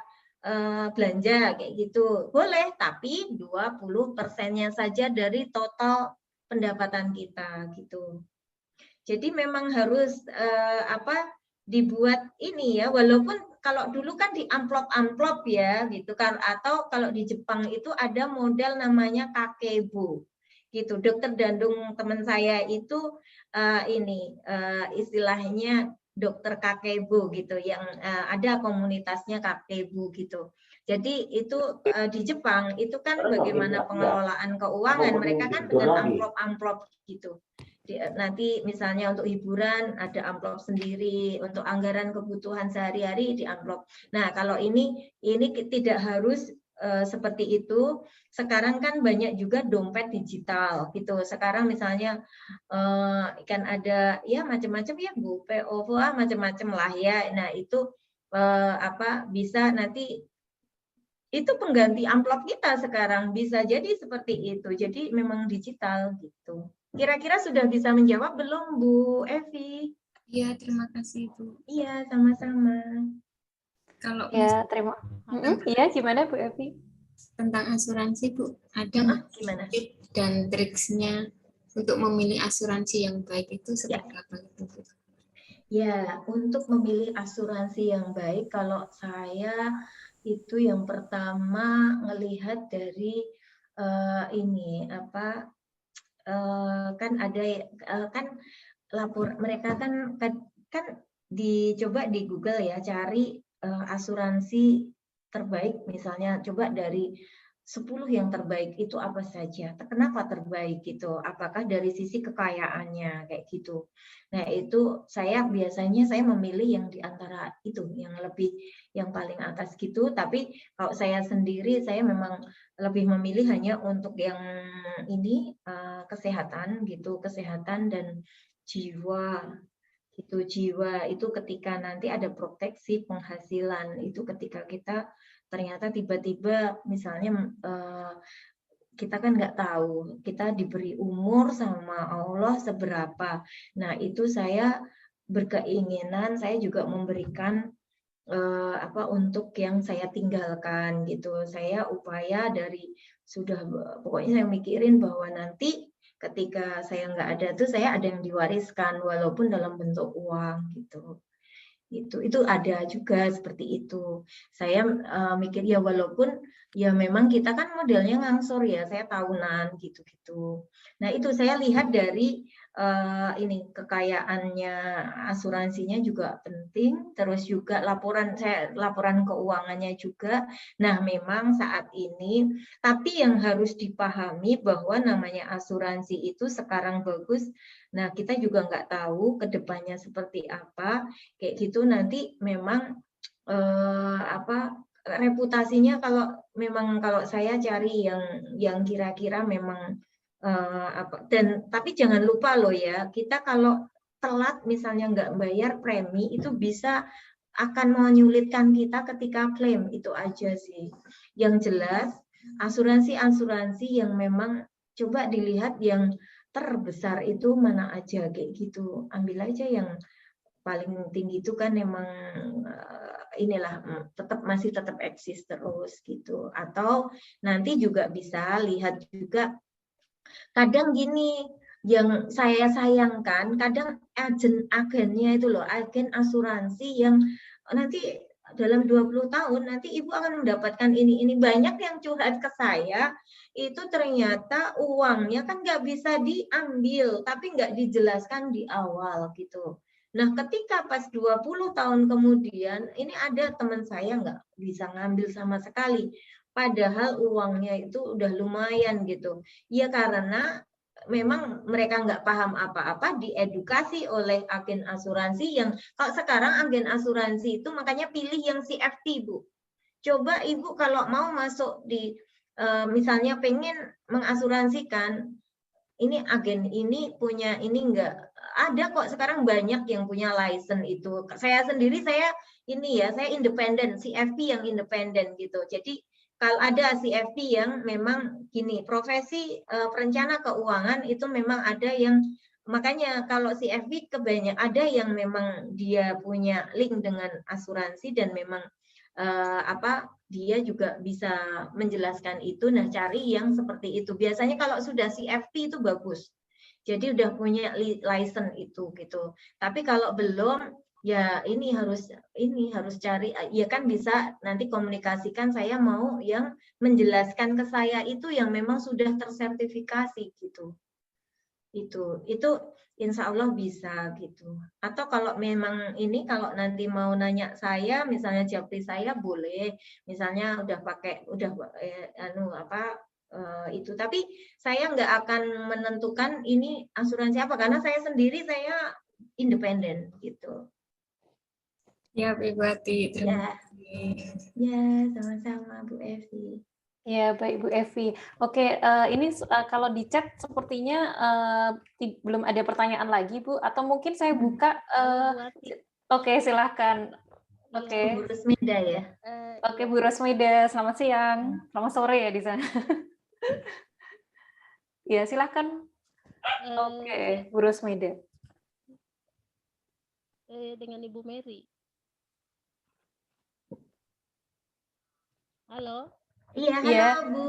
Speaker 3: belanja kayak gitu. Boleh, tapi 20%-nya saja dari total pendapatan kita gitu. Jadi memang harus dibuat ini ya, walaupun kalau dulu kan di amplop-amplop ya gitu kan, atau kalau di Jepang itu ada model namanya kakebo gitu. Dokter Dandung teman saya itu istilahnya dokter kakebo gitu, yang ada komunitasnya kakebo gitu. Jadi itu di Jepang itu kan bagaimana pengelolaan keuangan mereka kan dengan amplop-amplop gitu. Nanti misalnya untuk hiburan ada amplop sendiri, untuk anggaran kebutuhan sehari-hari di amplop. Nah, kalau ini tidak harus seperti itu. Sekarang kan banyak juga dompet digital gitu. Sekarang misalnya kan ada ya macam-macam ya Bu, PO, macam-macam lah ya. Nah, itu bisa nanti itu pengganti amplop kita sekarang, bisa jadi seperti itu. Jadi memang digital gitu. Kira-kira sudah bisa menjawab belum Bu Evi?
Speaker 2: Iya, terima kasih Bu.
Speaker 3: Iya, sama-sama.
Speaker 2: Kalau
Speaker 1: Ya, terima. Iya, gimana Bu Evi?
Speaker 2: Tentang asuransi Bu, ada nggak
Speaker 3: gimana?
Speaker 2: tips dan triksnya untuk memilih asuransi yang baik itu seperti apa gitu Bu?
Speaker 3: Ya, untuk memilih asuransi yang baik, kalau saya itu yang pertama melihat dari kan ada kan mereka kan dicoba di Google ya, cari asuransi terbaik, misalnya coba dari 10 yang terbaik itu apa saja, kenapa terbaik gitu, apakah dari sisi kekayaannya kayak gitu. Nah, itu biasanya saya memilih yang di antara itu, yang paling atas gitu. Tapi kalau saya sendiri, saya memang lebih memilih hanya untuk yang ini kesehatan gitu, kesehatan dan jiwa gitu. Jiwa itu ketika nanti ada proteksi penghasilan, itu ketika kita ternyata tiba-tiba misalnya kita kan nggak tahu, kita diberi umur sama Allah seberapa. Nah, itu saya berkeinginan, saya juga memberikan untuk yang saya tinggalkan gitu. Saya upaya pokoknya saya mikirin bahwa nanti ketika saya nggak ada tuh saya ada yang diwariskan walaupun dalam bentuk uang gitu. Itu ada juga seperti itu. Saya mikir ya walaupun ya memang kita kan modelnya ngangsur ya, saya tahunan gitu-gitu. Nah, itu saya lihat dari kekayaannya, asuransinya juga penting, terus juga laporan keuangannya juga. Nah, memang saat ini tapi yang harus dipahami bahwa namanya asuransi itu sekarang bagus. Nah, kita juga nggak tahu ke depannya seperti apa, kayak gitu nanti memang reputasinya kalau saya cari yang kira-kira memang tapi jangan lupa loh ya, kita kalau telat misalnya nggak bayar premi itu bisa akan menyulitkan kita ketika klaim, itu aja sih. Yang jelas asuransi-asuransi yang memang coba dilihat yang terbesar itu mana aja kayak gitu. Ambil aja yang paling tinggi itu kan memang inilah masih tetap eksis terus gitu. Atau nanti juga bisa lihat juga kadang gini, yang saya sayangkan kadang agennya itu loh, agen asuransi yang nanti dalam 20 tahun nanti ibu akan mendapatkan ini banyak yang curhat ke saya itu ternyata uangnya kan nggak bisa diambil tapi nggak dijelaskan di awal gitu. Nah ketika pas 20 tahun kemudian ini ada teman saya nggak bisa ngambil sama sekali padahal uangnya itu udah lumayan gitu ya karena memang mereka nggak paham apa-apa, diedukasi oleh agen asuransi yang kalau sekarang agen asuransi itu makanya pilih yang CFP, Bu. Coba Ibu kalau mau masuk di misalnya pengen mengasuransikan ini agen ini punya ini enggak ada kok sekarang banyak yang punya license itu. Saya sendiri saya independen, CFP yang independen gitu. Jadi kalau ada CFP yang memang gini, profesi perencana keuangan itu memang ada yang makanya kalau CFP kebanyakan ada yang memang dia punya link dengan asuransi dan memang dia juga bisa menjelaskan itu. Nah, cari yang seperti itu. Biasanya kalau sudah CFP itu bagus. Jadi udah punya license itu gitu. Tapi kalau belum ya ini harus cari ya kan bisa nanti komunikasikan saya mau yang menjelaskan ke saya itu yang memang sudah tersertifikasi gitu. Itu insya Allah bisa gitu. Atau kalau memang ini kalau nanti mau nanya saya misalnya japri saya boleh misalnya udah pakai itu tapi saya nggak akan menentukan ini asuransi apa karena saya sendiri saya independen gitu.
Speaker 2: Ya, Ibu Ati. Terima kasih.
Speaker 3: Ya, sama-sama Bu Evi.
Speaker 1: Ya, baik Bu Evi. Oke, ini kalau di chat sepertinya belum ada pertanyaan lagi, Bu. Atau mungkin saya buka. Oke, silahkan. Oke.
Speaker 3: Bu Rusmida ya.
Speaker 1: Oke, Bu Rusmida. Selamat siang. Selamat sore ya di sana. Ya, silahkan. Oke, Bu Rusmida.
Speaker 6: Dengan Ibu Mary. Halo.
Speaker 3: Iya, halo Bu.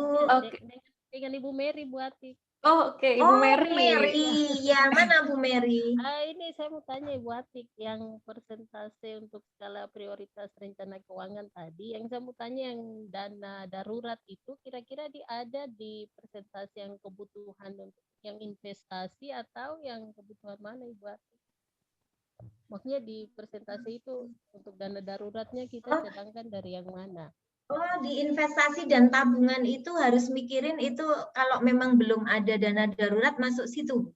Speaker 6: Dengan Ibu Mary, Bu Ati.
Speaker 1: Oh, oke, Ibu Mary.
Speaker 3: Bu Mary. Ya, mana Bu Mary?
Speaker 6: Ini saya mau tanya Ibu Atik yang persentase untuk skala prioritas rencana keuangan tadi. Yang saya mau tanya yang dana darurat itu kira-kira ada di persentase yang kebutuhan untuk yang investasi atau yang kebutuhan mana Ibu Atik? Maksudnya di persentase itu untuk dana daruratnya kita sedangkan dari yang mana?
Speaker 3: Oh, di investasi dan tabungan itu harus mikirin itu kalau memang belum ada dana darurat masuk situ.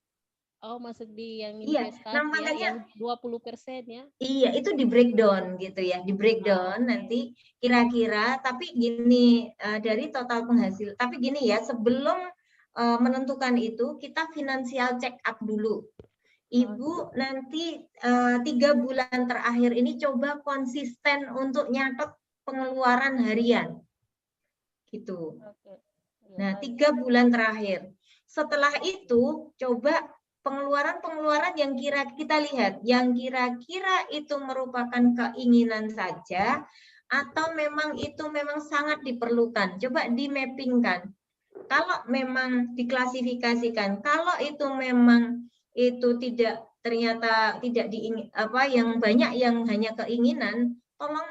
Speaker 6: Oh, masuk di yang investasi yang 20% ya?
Speaker 3: Iya, itu di breakdown gitu ya, di breakdown nanti kira-kira. Tapi gini dari total penghasil. Tapi gini ya, sebelum menentukan itu kita finansial check up dulu. Ibu nanti 3 bulan terakhir ini coba konsisten untuk nyatet pengeluaran harian gitu. Nah 3 bulan terakhir setelah itu coba pengeluaran yang kita lihat yang kira-kira itu merupakan keinginan saja atau memang itu memang sangat diperlukan, coba di mappingkan. Kalau memang diklasifikasikan, kalau itu memang itu ternyata tidak yang banyak yang hanya keinginan, tolong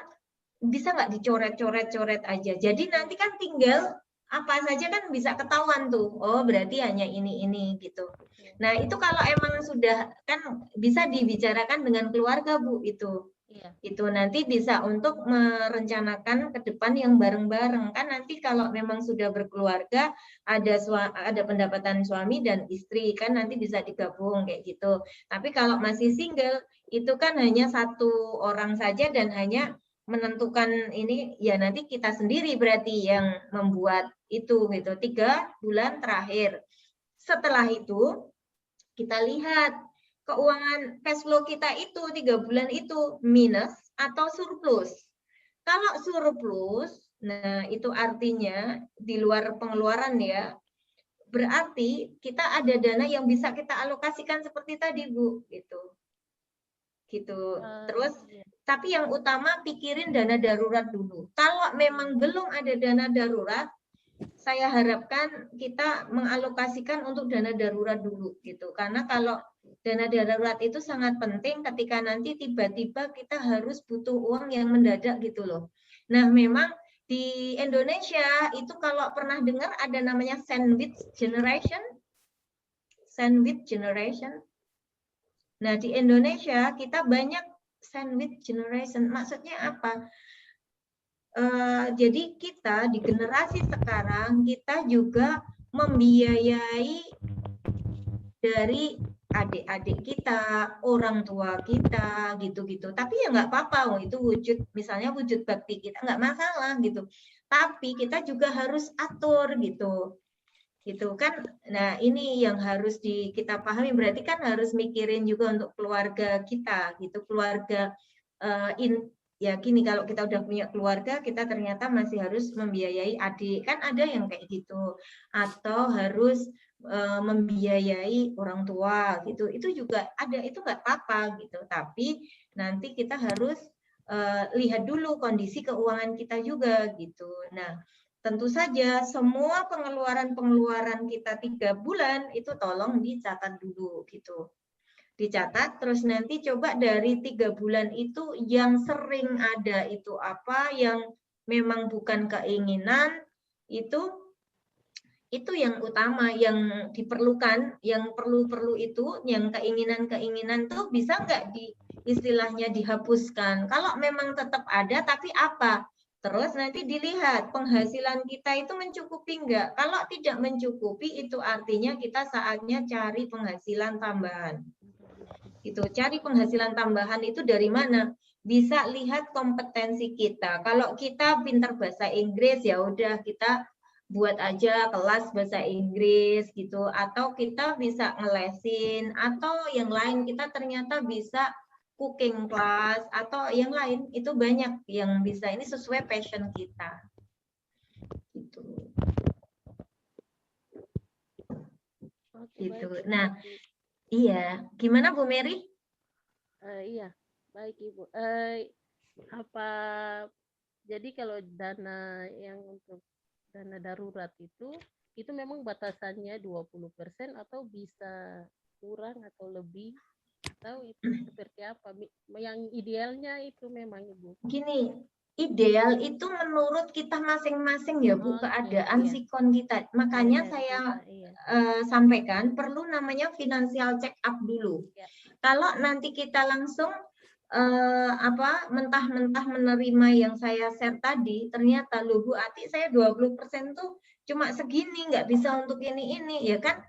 Speaker 3: bisa nggak dicoret-coret aja. Jadi nanti kan tinggal apa saja kan bisa ketahuan tuh. Oh, berarti hanya ini gitu. Nah, itu kalau emang sudah kan bisa dibicarakan dengan keluarga, Bu, itu. Iya. Itu nanti bisa untuk merencanakan ke depan yang bareng-bareng. Kan nanti kalau memang sudah berkeluarga ada pendapatan suami dan istri kan nanti bisa digabung kayak gitu. Tapi kalau masih single itu kan hanya satu orang saja dan hanya menentukan ini ya nanti kita sendiri berarti yang membuat itu gitu 3 bulan terakhir. Setelah itu kita lihat keuangan cash flow kita itu 3 bulan itu minus atau surplus. Kalau surplus, nah itu artinya di luar pengeluaran ya, berarti kita ada dana yang bisa kita alokasikan seperti tadi Bu, gitu. Terus, tapi yang utama pikirin dana darurat dulu. Kalau memang belum ada dana darurat, saya harapkan kita mengalokasikan untuk dana darurat dulu gitu. Karena kalau dana darurat itu sangat penting ketika nanti tiba-tiba kita harus butuh uang yang mendadak gitu loh. Nah, memang di Indonesia itu kalau pernah dengar ada namanya sandwich generation. Sandwich generation. Nah, di Indonesia kita banyak sandwich generation. Maksudnya apa? Jadi kita di generasi sekarang kita juga membiayai dari adik-adik kita, orang tua kita, gitu-gitu. Tapi ya nggak apa-apa, itu wujud, misalnya wujud bakti kita nggak masalah gitu. Tapi kita juga harus atur gitu kan. Nah ini yang harus kita pahami. Berarti kan harus mikirin juga untuk keluarga kita gitu, keluarga ya gini, kalau kita udah punya keluarga, kita ternyata masih harus membiayai adik, kan ada yang kayak gitu, atau harus membiayai orang tua gitu, itu juga ada, itu nggak apa-apa gitu, tapi nanti kita harus lihat dulu kondisi keuangan kita juga gitu. Nah, tentu saja semua pengeluaran kita 3 bulan itu tolong dicatat dulu gitu. Dicatat, terus nanti coba dari 3 bulan itu yang sering ada itu apa, yang memang bukan keinginan, itu yang utama, yang diperlukan, yang perlu itu, yang keinginan tuh bisa nggak istilahnya dihapuskan. Kalau memang tetap ada, tapi apa? Terus nanti dilihat penghasilan kita itu mencukupi nggak. Kalau tidak mencukupi, itu artinya kita saatnya cari penghasilan tambahan. Itu cari penghasilan tambahan itu dari mana? Bisa lihat kompetensi kita. Kalau kita pintar bahasa Inggris, ya udah kita buat aja kelas bahasa Inggris gitu, atau kita bisa ngelesin, atau yang lain kita ternyata bisa cooking class, atau yang lain, itu banyak yang bisa, ini sesuai passion kita gitu. Gitu. Nah, iya, gimana Bu Mary?
Speaker 6: Iya, baik Ibu. Jadi kalau dana yang untuk dana darurat itu memang batasannya 20% atau bisa kurang atau lebih, atau itu seperti apa? Yang idealnya itu memang Ibu.
Speaker 3: Gini, ideal itu menurut kita masing-masing ya Bu, keadaan sikon kita. Makanya saya sampaikan perlu namanya financial check up dulu. Kalau nanti kita langsung mentah-mentah menerima yang saya share tadi, ternyata loh Bu Ati, saya 20% tuh cuma segini, nggak bisa untuk ini ya kan.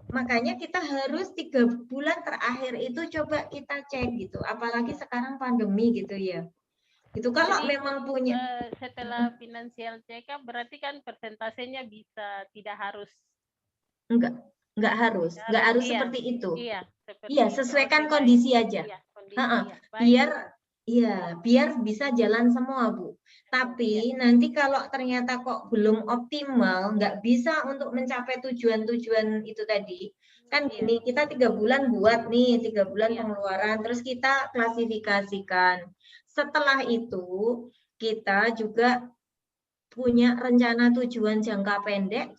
Speaker 3: Makanya kita harus 3 bulan terakhir itu coba kita cek gitu, apalagi sekarang pandemi gitu ya. Itu kalau
Speaker 6: jadi,
Speaker 3: memang punya
Speaker 6: setelah financial check up berarti kan persentasenya bisa tidak harus
Speaker 3: nggak harus
Speaker 6: iya,
Speaker 3: seperti itu.
Speaker 6: Iya,
Speaker 3: sesuaikan kondisi aja.
Speaker 6: Iya,
Speaker 3: biar bisa jalan semua Bu. Tapi nanti kalau ternyata kok belum optimal, nggak bisa untuk mencapai tujuan-tujuan itu tadi, kan gini, kita 3 bulan buat nih, 3 bulan pengeluaran, terus kita klasifikasikan. Setelah itu kita juga punya rencana tujuan jangka pendek,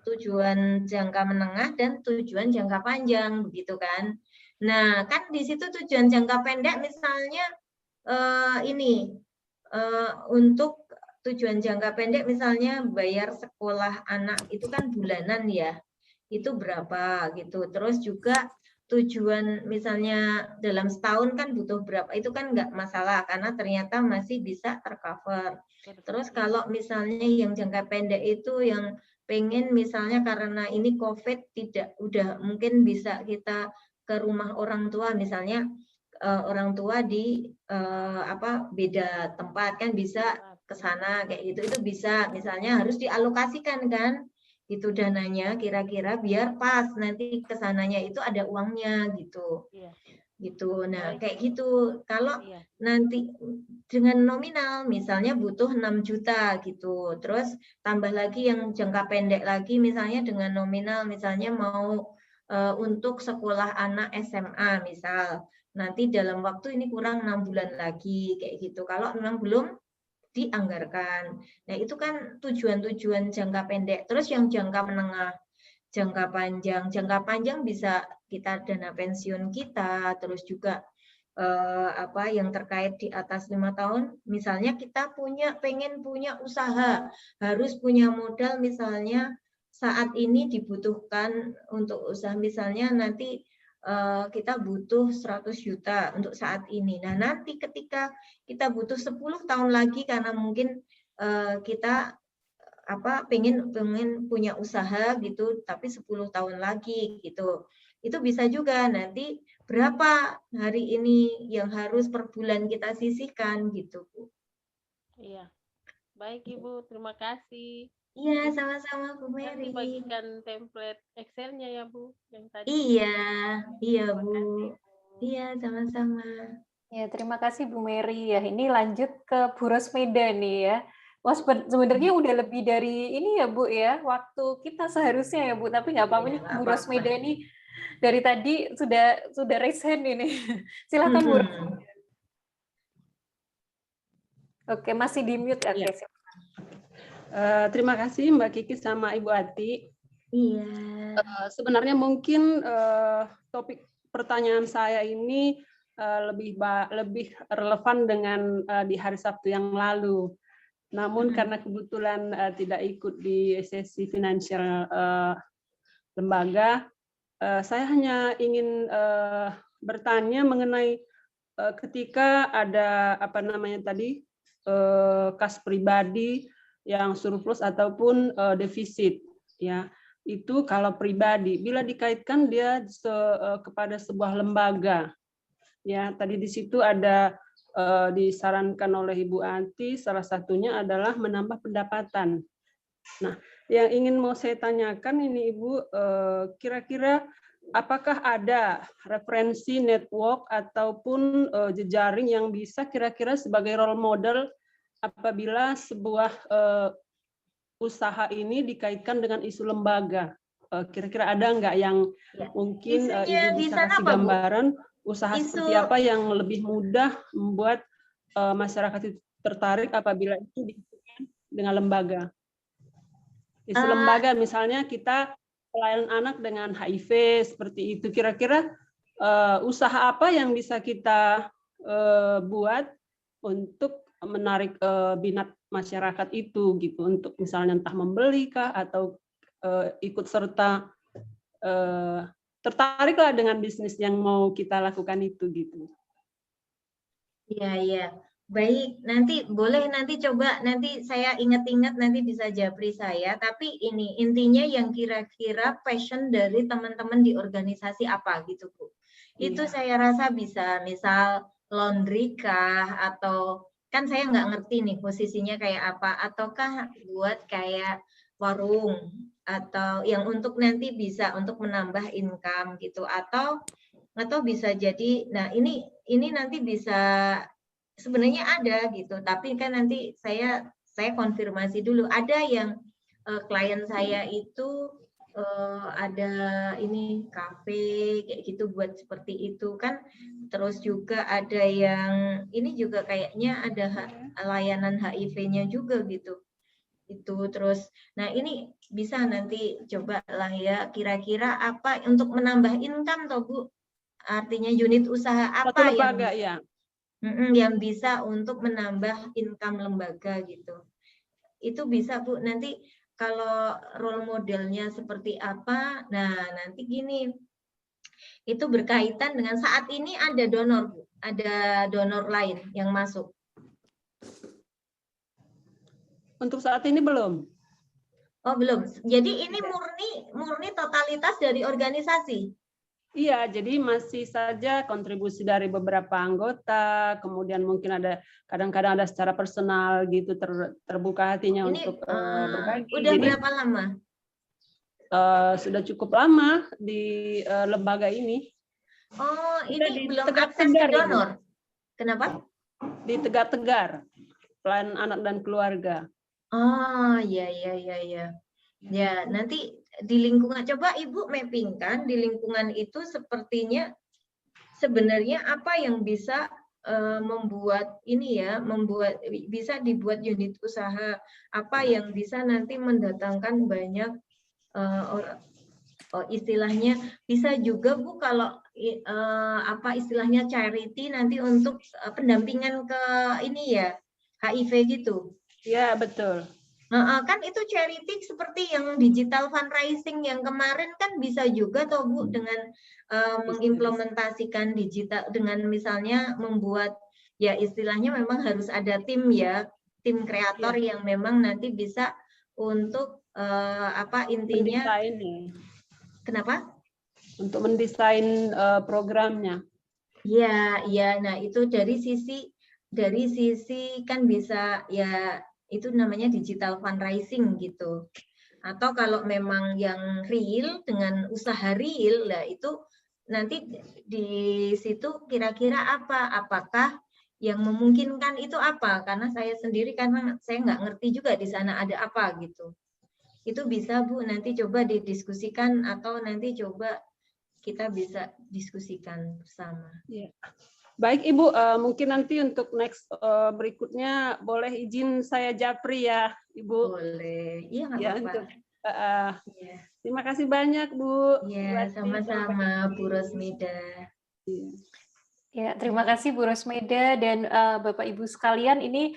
Speaker 3: tujuan jangka menengah, dan tujuan jangka panjang, begitu kan. Nah, kan di situ tujuan jangka pendek misalnya untuk tujuan jangka pendek misalnya bayar sekolah anak itu kan bulanan ya, itu berapa gitu. Terus juga tujuan misalnya dalam setahun kan butuh berapa, itu kan nggak masalah karena ternyata masih bisa tercover. Terus kalau misalnya yang jangka pendek itu yang pengen misalnya karena ini COVID udah mungkin bisa kita ke rumah orang tua, misalnya orang tua di beda tempat kan bisa ke sana kayak gitu, itu bisa misalnya harus dialokasikan kan itu dananya kira-kira biar pas nanti kesananya itu ada uangnya gitu. gitu. Nah,
Speaker 6: Baik,
Speaker 3: kayak
Speaker 6: Ibu.
Speaker 3: gitu. Kalau
Speaker 6: Iya.
Speaker 3: nanti dengan nominal misalnya butuh 6 juta gitu. Terus tambah lagi yang jangka pendek lagi misalnya dengan nominal misalnya mau untuk sekolah anak SMA misal. Nanti dalam waktu ini kurang 6 bulan lagi kayak gitu. Kalau memang belum dianggarkan. Nah, itu kan tujuan-tujuan jangka pendek. Terus yang jangka menengah, jangka panjang bisa kita dana pensiun kita, terus juga apa yang terkait di atas 5 tahun, misalnya kita pengen punya usaha, harus punya modal misalnya saat ini dibutuhkan untuk usaha misalnya nanti kita butuh 100 juta untuk saat ini. Nah, nanti ketika kita butuh 10 tahun lagi karena mungkin kita pengen punya usaha gitu tapi 10 tahun lagi gitu. Itu bisa juga nanti berapa hari ini yang harus per bulan kita sisihkan gitu, Bu.
Speaker 6: Iya. Baik, Ibu. Terima kasih.
Speaker 3: Iya,
Speaker 6: Mungkin
Speaker 3: sama-sama Bu
Speaker 6: nanti
Speaker 3: Mary.
Speaker 6: bagikan template Excel-nya ya, Bu, yang tadi.
Speaker 3: Iya, iya
Speaker 6: Terima
Speaker 3: Bu.
Speaker 6: kasih, Bu.
Speaker 3: Iya, sama-sama.
Speaker 1: Ya, terima kasih Bu Mary ya. Ini lanjut ke Bu Rosmeda nih ya. Wah, sebenarnya udah lebih dari ini ya Bu ya, waktu kita seharusnya ya Bu, tapi nggak apa-apa
Speaker 3: Iya,
Speaker 1: nih
Speaker 3: nggak
Speaker 1: Bu
Speaker 3: apa-apa.
Speaker 1: Rosmeda ini dari tadi sudah raise hand ini. Silakan Bu. Oke, masih di mute. Oke,
Speaker 7: Iya. Terima kasih Mbak Kiki sama Ibu Ati.
Speaker 3: Iya.
Speaker 7: Sebenarnya mungkin topik pertanyaan saya ini lebih relevan dengan di hari Sabtu yang lalu. Namun karena kebetulan tidak ikut di sesi finansial lembaga, saya hanya ingin bertanya mengenai ketika ada kas pribadi yang surplus ataupun defisit, ya itu kalau pribadi bila dikaitkan dia kepada sebuah lembaga, ya tadi di situ ada disarankan oleh Ibu Anti, salah satunya adalah menambah pendapatan. Nah, yang ingin mau saya tanyakan ini Ibu, kira-kira apakah ada referensi network ataupun jejaring yang bisa kira-kira sebagai role model apabila sebuah usaha ini dikaitkan dengan isu lembaga? Kira-kira ada nggak yang mungkin Ibu bisa kasih gambaran usaha seperti apa yang lebih mudah membuat masyarakat itu tertarik apabila itu dikaitkan dengan lembaga? Isu lembaga misalnya kita pelayanan anak dengan HIV seperti itu. Kira-kira usaha apa yang bisa kita buat untuk menarik minat masyarakat itu gitu, untuk misalnya entah membeli kah atau ikut serta tertariklah dengan bisnis yang mau kita lakukan itu gitu.
Speaker 3: Iya, iya. Baik, nanti boleh nanti coba nanti saya ingat-ingat nanti bisa japri saya, tapi ini intinya yang kira-kira passion dari teman-teman di organisasi apa gitu, Bu. Itu saya rasa bisa misal laundry kah, atau kan saya nggak ngerti nih posisinya kayak apa, ataukah buat kayak warung atau yang untuk nanti bisa untuk menambah income gitu, atau bisa jadi nah ini nanti bisa sebenarnya ada gitu, tapi kan nanti saya konfirmasi dulu. Ada yang klien saya itu ada ini kafe kayak gitu buat seperti itu kan, terus juga ada yang ini juga kayaknya ada layanan HIV-nya juga gitu. Itu terus, nah ini bisa nanti coba lah ya kira-kira apa untuk menambah income toh Bu, artinya unit usaha apa
Speaker 7: lembaga,
Speaker 3: yang bisa untuk menambah income lembaga gitu. Itu bisa Bu, nanti kalau role modelnya seperti apa, nah nanti gini, itu berkaitan dengan saat ini ada donor Bu, ada donor lain yang masuk.
Speaker 7: Untuk saat ini belum.
Speaker 3: Oh belum, jadi ini murni totalitas dari organisasi?
Speaker 7: Iya, jadi masih saja kontribusi dari beberapa anggota, kemudian mungkin ada kadang-kadang ada secara personal gitu terbuka hatinya ini, untuk berbagi.
Speaker 3: Udah jadi, berapa lama?
Speaker 7: Sudah cukup lama di lembaga ini.
Speaker 3: Oh,
Speaker 7: Sudah
Speaker 3: ini
Speaker 7: di
Speaker 3: belum
Speaker 7: Tegak
Speaker 3: akses ke
Speaker 7: Tegar, Ibu.
Speaker 3: donor. Kenapa?
Speaker 7: Di Tegar, Plan Anak dan Keluarga.
Speaker 3: Oh, ya. Ya, nanti di lingkungan, coba Ibu mappingkan di lingkungan itu sepertinya sebenarnya apa yang bisa membuat ini ya, bisa dibuat unit usaha, apa yang bisa nanti mendatangkan banyak istilahnya bisa juga Bu kalau apa istilahnya charity nanti untuk pendampingan ke ini ya HIV gitu.
Speaker 7: Ya, betul.
Speaker 3: Kan itu charity seperti yang digital fundraising yang kemarin kan bisa juga toh Bu dengan mengimplementasikan digital dengan misalnya membuat ya istilahnya memang harus ada tim ya, tim kreator yang memang nanti bisa untuk apa intinya
Speaker 7: Mendesain nih.
Speaker 3: kenapa?
Speaker 7: Untuk mendesain programnya.
Speaker 3: Iya, nah itu dari sisi kan bisa ya itu namanya digital fundraising gitu. Atau kalau memang yang real dengan usaha real, lah itu nanti di situ kira-kira apa? Apakah yang memungkinkan itu apa? Karena saya sendiri karena saya nggak ngerti juga di sana ada apa gitu. Itu bisa Bu nanti coba didiskusikan atau nanti coba kita bisa diskusikan bersama.
Speaker 7: Ya. Baik Ibu, mungkin nanti untuk next berikutnya boleh izin saya japri ya Ibu.
Speaker 3: Boleh, iya nggak
Speaker 7: Ya,
Speaker 3: apa-apa.
Speaker 7: untuk,
Speaker 3: Ya.
Speaker 7: terima kasih banyak Bu.
Speaker 3: Ya, sama-sama Bu Rosmida.
Speaker 1: Ya, terima kasih Bu Rosmeda dan Bapak Ibu sekalian. Ini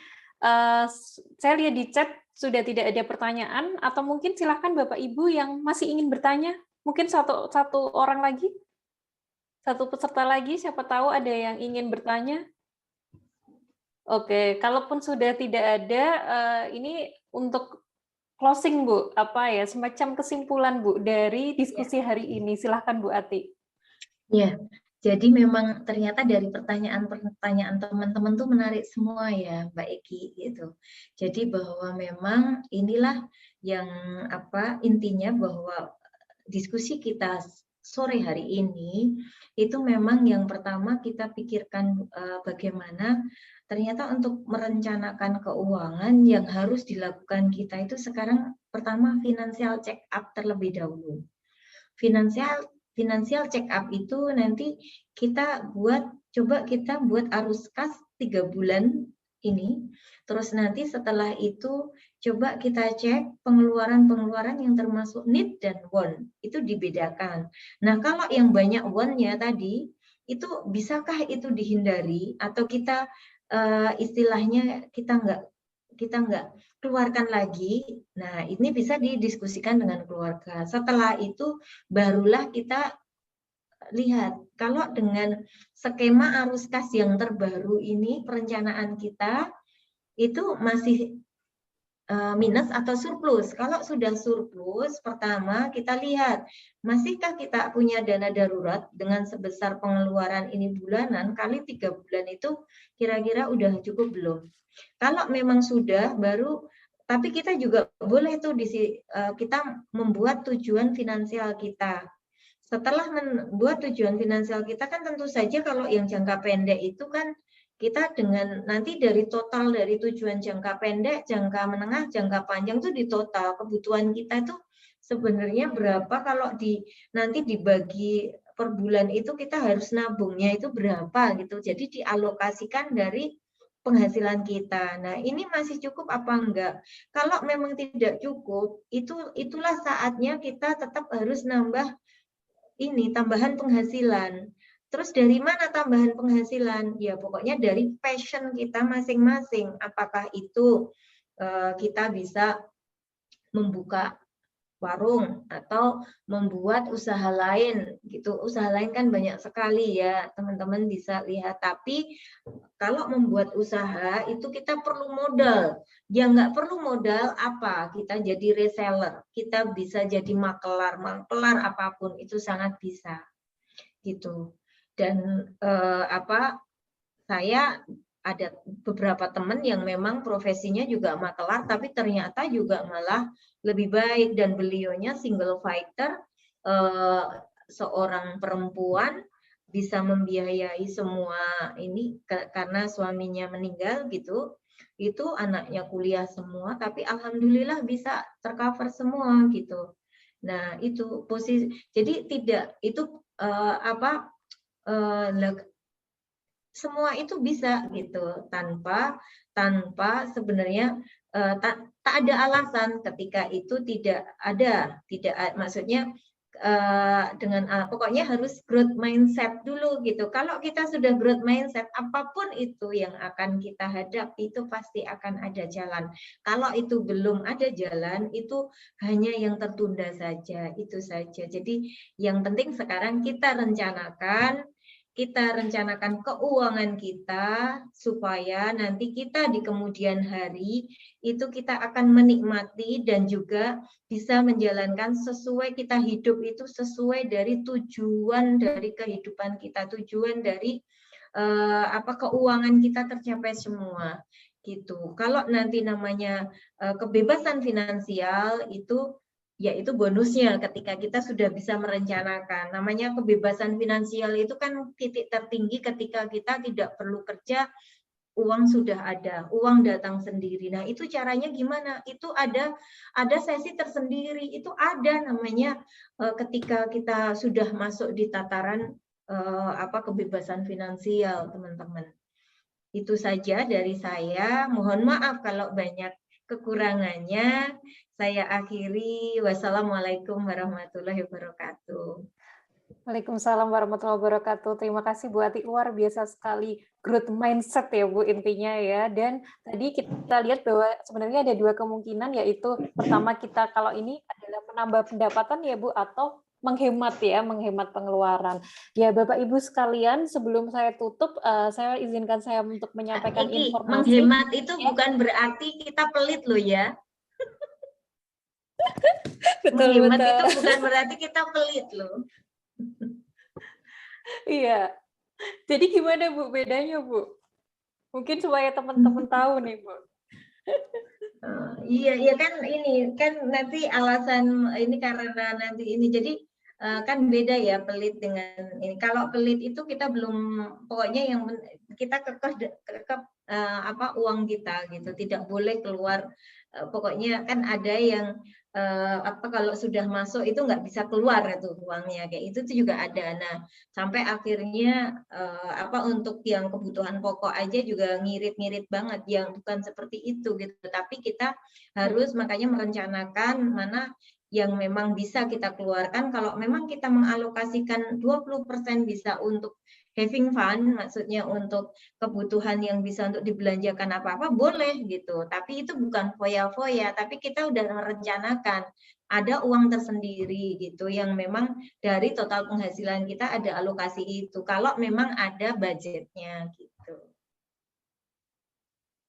Speaker 1: saya lihat di chat sudah tidak ada pertanyaan atau mungkin silahkan Bapak Ibu yang masih ingin bertanya. Mungkin satu orang lagi, satu peserta lagi, siapa tahu ada yang ingin bertanya. Oke, kalaupun sudah tidak ada, ini untuk closing Bu, apa ya, semacam kesimpulan Bu dari diskusi hari ini. Silahkan Bu Ati.
Speaker 3: Ya, jadi memang ternyata dari pertanyaan-pertanyaan teman-teman tuh menarik semua ya Mbak Eki gitu. Jadi bahwa memang inilah yang apa intinya bahwa diskusi kita sore hari ini itu memang yang pertama kita pikirkan bagaimana ternyata untuk merencanakan keuangan yang harus dilakukan kita itu sekarang pertama financial check up terlebih dahulu. Financial check up itu nanti kita coba kita buat arus kas 3 bulan ini, terus nanti setelah itu coba kita cek pengeluaran-pengeluaran yang termasuk need dan want, itu dibedakan. Nah, kalau yang banyak want-nya tadi, itu bisakah itu dihindari atau kita istilahnya kita nggak keluarkan lagi. Nah, ini bisa didiskusikan dengan keluarga. Setelah itu barulah kita lihat kalau dengan skema arus kas yang terbaru ini perencanaan kita itu masih minus atau surplus. Kalau sudah surplus, pertama kita lihat masihkah kita punya dana darurat dengan sebesar pengeluaran ini bulanan kali 3 bulan itu kira-kira udah cukup belum. Kalau memang sudah baru, tapi kita juga boleh tuh kita membuat tujuan finansial kita. Setelah membuat tujuan finansial kita kan tentu saja kalau yang jangka pendek itu kan kita dengan nanti dari total dari tujuan jangka pendek, jangka menengah, jangka panjang itu di total kebutuhan kita itu sebenarnya berapa kalau nanti dibagi per bulan itu kita harus nabungnya itu berapa gitu. Jadi dialokasikan dari penghasilan kita. Nah, ini masih cukup apa enggak? Kalau memang tidak cukup, itulah saatnya kita tetap harus nambah ini tambahan penghasilan. Terus dari mana tambahan penghasilan? Ya pokoknya dari passion kita masing-masing. Apakah itu kita bisa membuka warung atau membuat usaha lain gitu. Usaha lain kan banyak sekali ya, teman-teman bisa lihat. Tapi kalau membuat usaha itu kita perlu modal. Yang nggak perlu modal apa? Kita jadi reseller, kita bisa jadi makelar apapun itu sangat bisa gitu. Dan saya ada beberapa teman yang memang profesinya juga makelar, tapi ternyata juga malah lebih baik dan beliaunya single fighter, seorang perempuan bisa membiayai semua ini karena suaminya meninggal gitu. Itu anaknya kuliah semua, tapi alhamdulillah bisa tercover semua gitu. Nah, itu posisi. Jadi tidak itu semua itu bisa gitu tanpa sebenarnya tak ada alasan ketika itu tidak maksudnya dengan pokoknya harus growth mindset dulu gitu. Kalau kita sudah growth mindset, apapun itu yang akan kita hadapi itu pasti akan ada jalan. Kalau itu belum ada jalan, itu hanya yang tertunda saja, itu saja. Jadi yang penting sekarang kita rencanakan keuangan kita supaya nanti kita di kemudian hari itu kita akan menikmati dan juga bisa menjalankan sesuai kita hidup itu sesuai dari tujuan dari kehidupan kita, tujuan dari keuangan kita tercapai semua gitu. Kalau nanti namanya kebebasan finansial itu ya itu bonusnya ketika kita sudah bisa merencanakan. Namanya kebebasan finansial itu kan titik tertinggi ketika kita tidak perlu kerja, uang sudah ada, uang datang sendiri. Nah, itu caranya gimana? Itu ada sesi tersendiri, itu ada namanya ketika kita sudah masuk di tataran kebebasan finansial, teman-teman. Itu saja dari saya. Mohon maaf kalau banyak kekurangannya. Saya akhiri. Wassalamualaikum warahmatullahi wabarakatuh.
Speaker 1: Waalaikumsalam warahmatullahi wabarakatuh. Terima kasih Bu Ati, luar biasa sekali growth mindset ya Bu intinya ya. Dan tadi kita lihat bahwa sebenarnya ada dua kemungkinan, yaitu pertama kita kalau ini adalah menambah pendapatan ya Bu, atau menghemat ya, menghemat pengeluaran. Ya Bapak Ibu sekalian, sebelum saya tutup, saya izinkan saya untuk menyampaikan informasi.
Speaker 3: Menghemat itu bukan berarti kita pelit loh ya.
Speaker 1: Betul,
Speaker 3: menghemat
Speaker 1: betul.
Speaker 3: itu bukan berarti kita pelit loh.
Speaker 1: Iya. Jadi gimana Bu bedanya Bu? Mungkin supaya teman-teman tahu nih Bu.
Speaker 3: Iya kan ini kan nanti alasan ini karena nanti ini jadi kan beda ya pelit dengan ini. Kalau pelit itu kita belum pokoknya yang kita kekeh uang kita gitu, tidak boleh keluar. Pokoknya kan ada yang kalau sudah masuk itu nggak bisa keluar itu uangnya kayak itu juga ada. Nah sampai akhirnya untuk yang kebutuhan pokok aja juga ngirit-ngirit banget, yang bukan seperti itu gitu. Tapi kita harus makanya merencanakan mana yang memang bisa kita keluarkan. Kalau memang kita mengalokasikan 20% bisa untuk having fun, maksudnya untuk kebutuhan yang bisa untuk dibelanjakan apa-apa, boleh gitu. Tapi itu bukan foya-foya, tapi kita udah merencanakan ada uang tersendiri gitu yang memang dari total penghasilan kita ada alokasi itu. Kalau memang ada budgetnya gitu.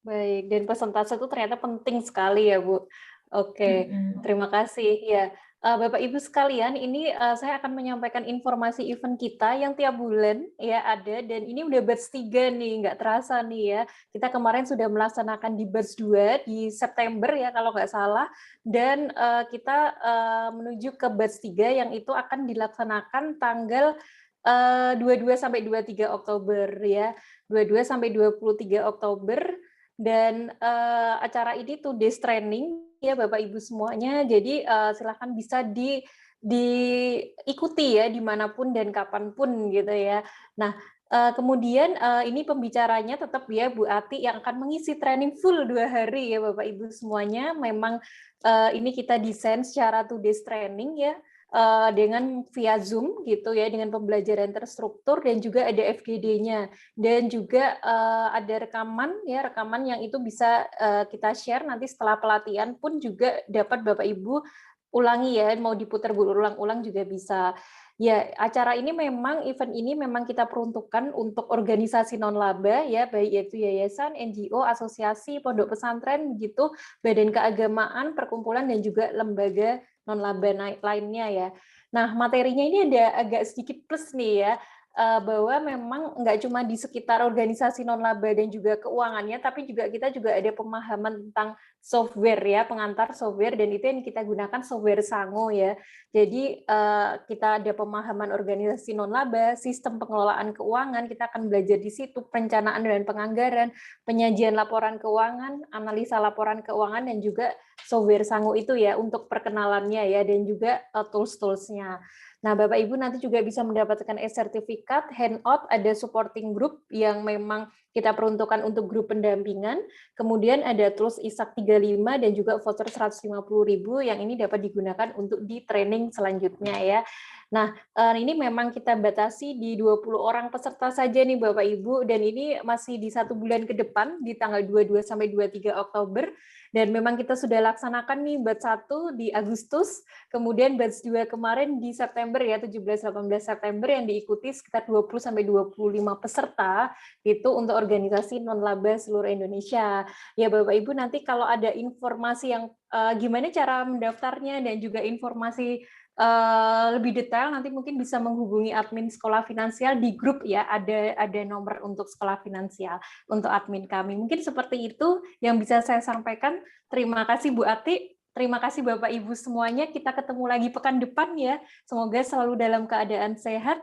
Speaker 1: Baik, dan persentase itu ternyata penting sekali ya Bu. Oke, terima kasih ya. Bapak Ibu sekalian, ini saya akan menyampaikan informasi event kita yang tiap bulan ya ada, dan ini udah batch 3 nih, nggak terasa nih ya. Kita kemarin sudah melaksanakan di batch 2 di September ya kalau nggak salah, dan kita menuju ke batch 3 yang itu akan dilaksanakan tanggal 22 sampai 23 Oktober ya. 22 sampai 23 Oktober. Dan acara ini 2 days training ya Bapak Ibu semuanya, jadi silakan bisa diikuti ya dimanapun dan kapanpun gitu ya. Nah kemudian ini pembicaranya tetap ya Bu Ati yang akan mengisi training full 2 hari ya Bapak Ibu semuanya. Memang ini kita desain secara 2 days training ya, dengan via Zoom gitu ya, dengan pembelajaran terstruktur dan juga ada FGD-nya, dan juga ada rekaman yang itu bisa kita share nanti setelah pelatihan pun juga dapat Bapak Ibu ulangi ya, mau diputar berulang-ulang juga bisa. Ya, acara ini memang event ini memang kita peruntukkan untuk organisasi non-laba ya, baik yaitu yayasan, NGO, asosiasi, pondok pesantren gitu, badan keagamaan, perkumpulan dan juga lembaga non-laba lainnya ya. Nah, materinya ini ada agak sedikit plus nih ya, bahwa memang nggak cuma di sekitar organisasi non-laba dan juga keuangannya, tapi juga kita juga ada pemahaman tentang software ya, pengantar software, dan itu yang kita gunakan software Sango ya. Jadi kita ada pemahaman organisasi non-laba, sistem pengelolaan keuangan, kita akan belajar di situ, perencanaan dan penganggaran, penyajian laporan keuangan, analisa laporan keuangan, dan juga software Sango itu ya untuk perkenalannya ya, dan juga tools-toolsnya. Nah, Bapak Ibu nanti juga bisa mendapatkan e-sertifikat, handout, ada supporting group yang memang kita peruntukkan untuk grup pendampingan, kemudian ada tools ISAK 35 dan juga voucher 150.000 yang ini dapat digunakan untuk di training selanjutnya ya. Nah, ini memang kita batasi di 20 orang peserta saja nih Bapak Ibu, dan ini masih di 1 bulan ke depan, di tanggal 22 sampai 23 Oktober, dan memang kita sudah laksanakan nih batch 1 di Agustus, kemudian batch 2 kemarin di September ya, 17-18 September, yang diikuti sekitar 20 sampai 25 peserta itu untuk organisasi non-laba seluruh Indonesia. Ya Bapak Ibu, nanti kalau ada informasi yang gimana cara mendaftarnya dan juga informasi lebih detail, nanti mungkin bisa menghubungi admin Sekolah Finansial di grup ya, ada nomor untuk Sekolah Finansial untuk admin kami. Mungkin seperti itu yang bisa saya sampaikan. Terima kasih Bu Ati. Terima kasih Bapak Ibu semuanya. Kita ketemu lagi pekan depan ya. Semoga selalu dalam keadaan sehat,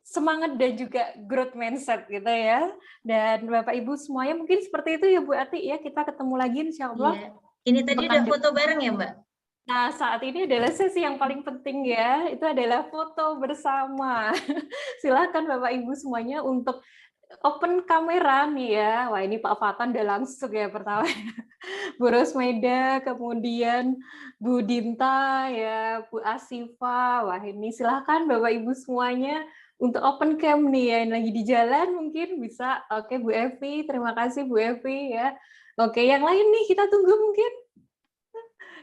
Speaker 1: semangat, dan juga growth mindset gitu ya. Dan Bapak Ibu semuanya mungkin seperti itu ya Bu Ati ya. Kita ketemu lagi insya Allah.
Speaker 3: Iya. Ini tadi udah foto bareng ya Mbak?
Speaker 1: Nah, saat ini adalah sesi yang paling penting ya, itu adalah foto bersama. Silakan Bapak Ibu semuanya untuk open kamera nih ya. Wah, ini Pak Fatan udah langsung ya pertama. Bu Rosmeda, kemudian Bu Dinta ya, Bu Asifa. Wah, ini silakan Bapak Ibu semuanya untuk open cam nih ya, yang lagi di jalan mungkin bisa. Oke, Bu Evi, terima kasih Bu Evi ya. Oke, yang lain nih kita tunggu mungkin.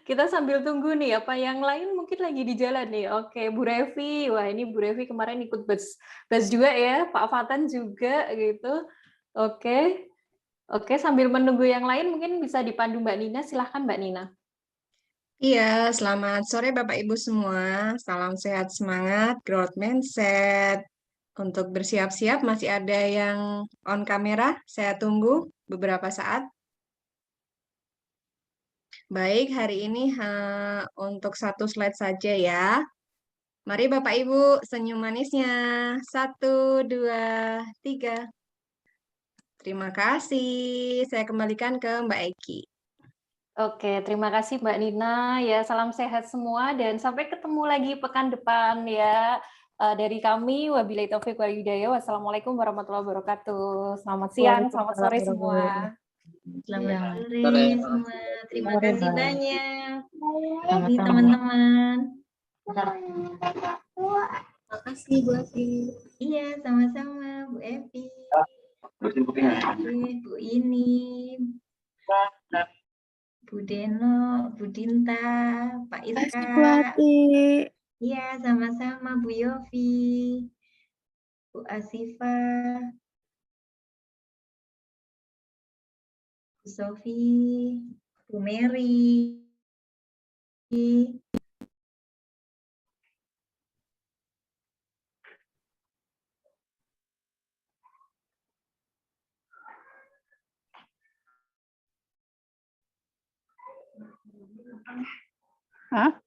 Speaker 1: Kita sambil tunggu nih, apa yang lain mungkin lagi di jalan nih. Oke, Bu Revi. Wah, ini Bu Revi kemarin ikut bus juga ya, Pak Fatan juga gitu. Oke. Oke, sambil menunggu yang lain mungkin bisa dipandu Mbak Nina. Silahkan Mbak Nina.
Speaker 8: Iya, selamat sore Bapak Ibu semua. Salam sehat semangat, growth mindset. Untuk bersiap-siap masih ada yang on kamera. Saya tunggu beberapa saat. Baik, hari ini untuk 1 slide saja ya. Mari Bapak Ibu senyum manisnya. 1, 2, 3. Terima kasih. Saya kembalikan ke Mbak Eki.
Speaker 1: Oke, terima kasih Mbak Nina. Ya, salam sehat semua dan sampai ketemu lagi pekan depan ya. Dari kami, wabillahi taufiq wal hidayah. Wassalamualaikum warahmatullahi wabarakatuh. Selamat siang, selamat sore semua.
Speaker 3: Selamat sore semua. Terima kasih banyak nih teman-teman.
Speaker 2: Makasih Bu Ati.
Speaker 3: Iya, sama-sama Bu Evi. Bu Ini, Bu Deno, Bu Dinta, Pak Iska. Iya, sama-sama Bu Yofi, Bu Asifa, Bu Sofi, Bu Mary.
Speaker 9: Hah?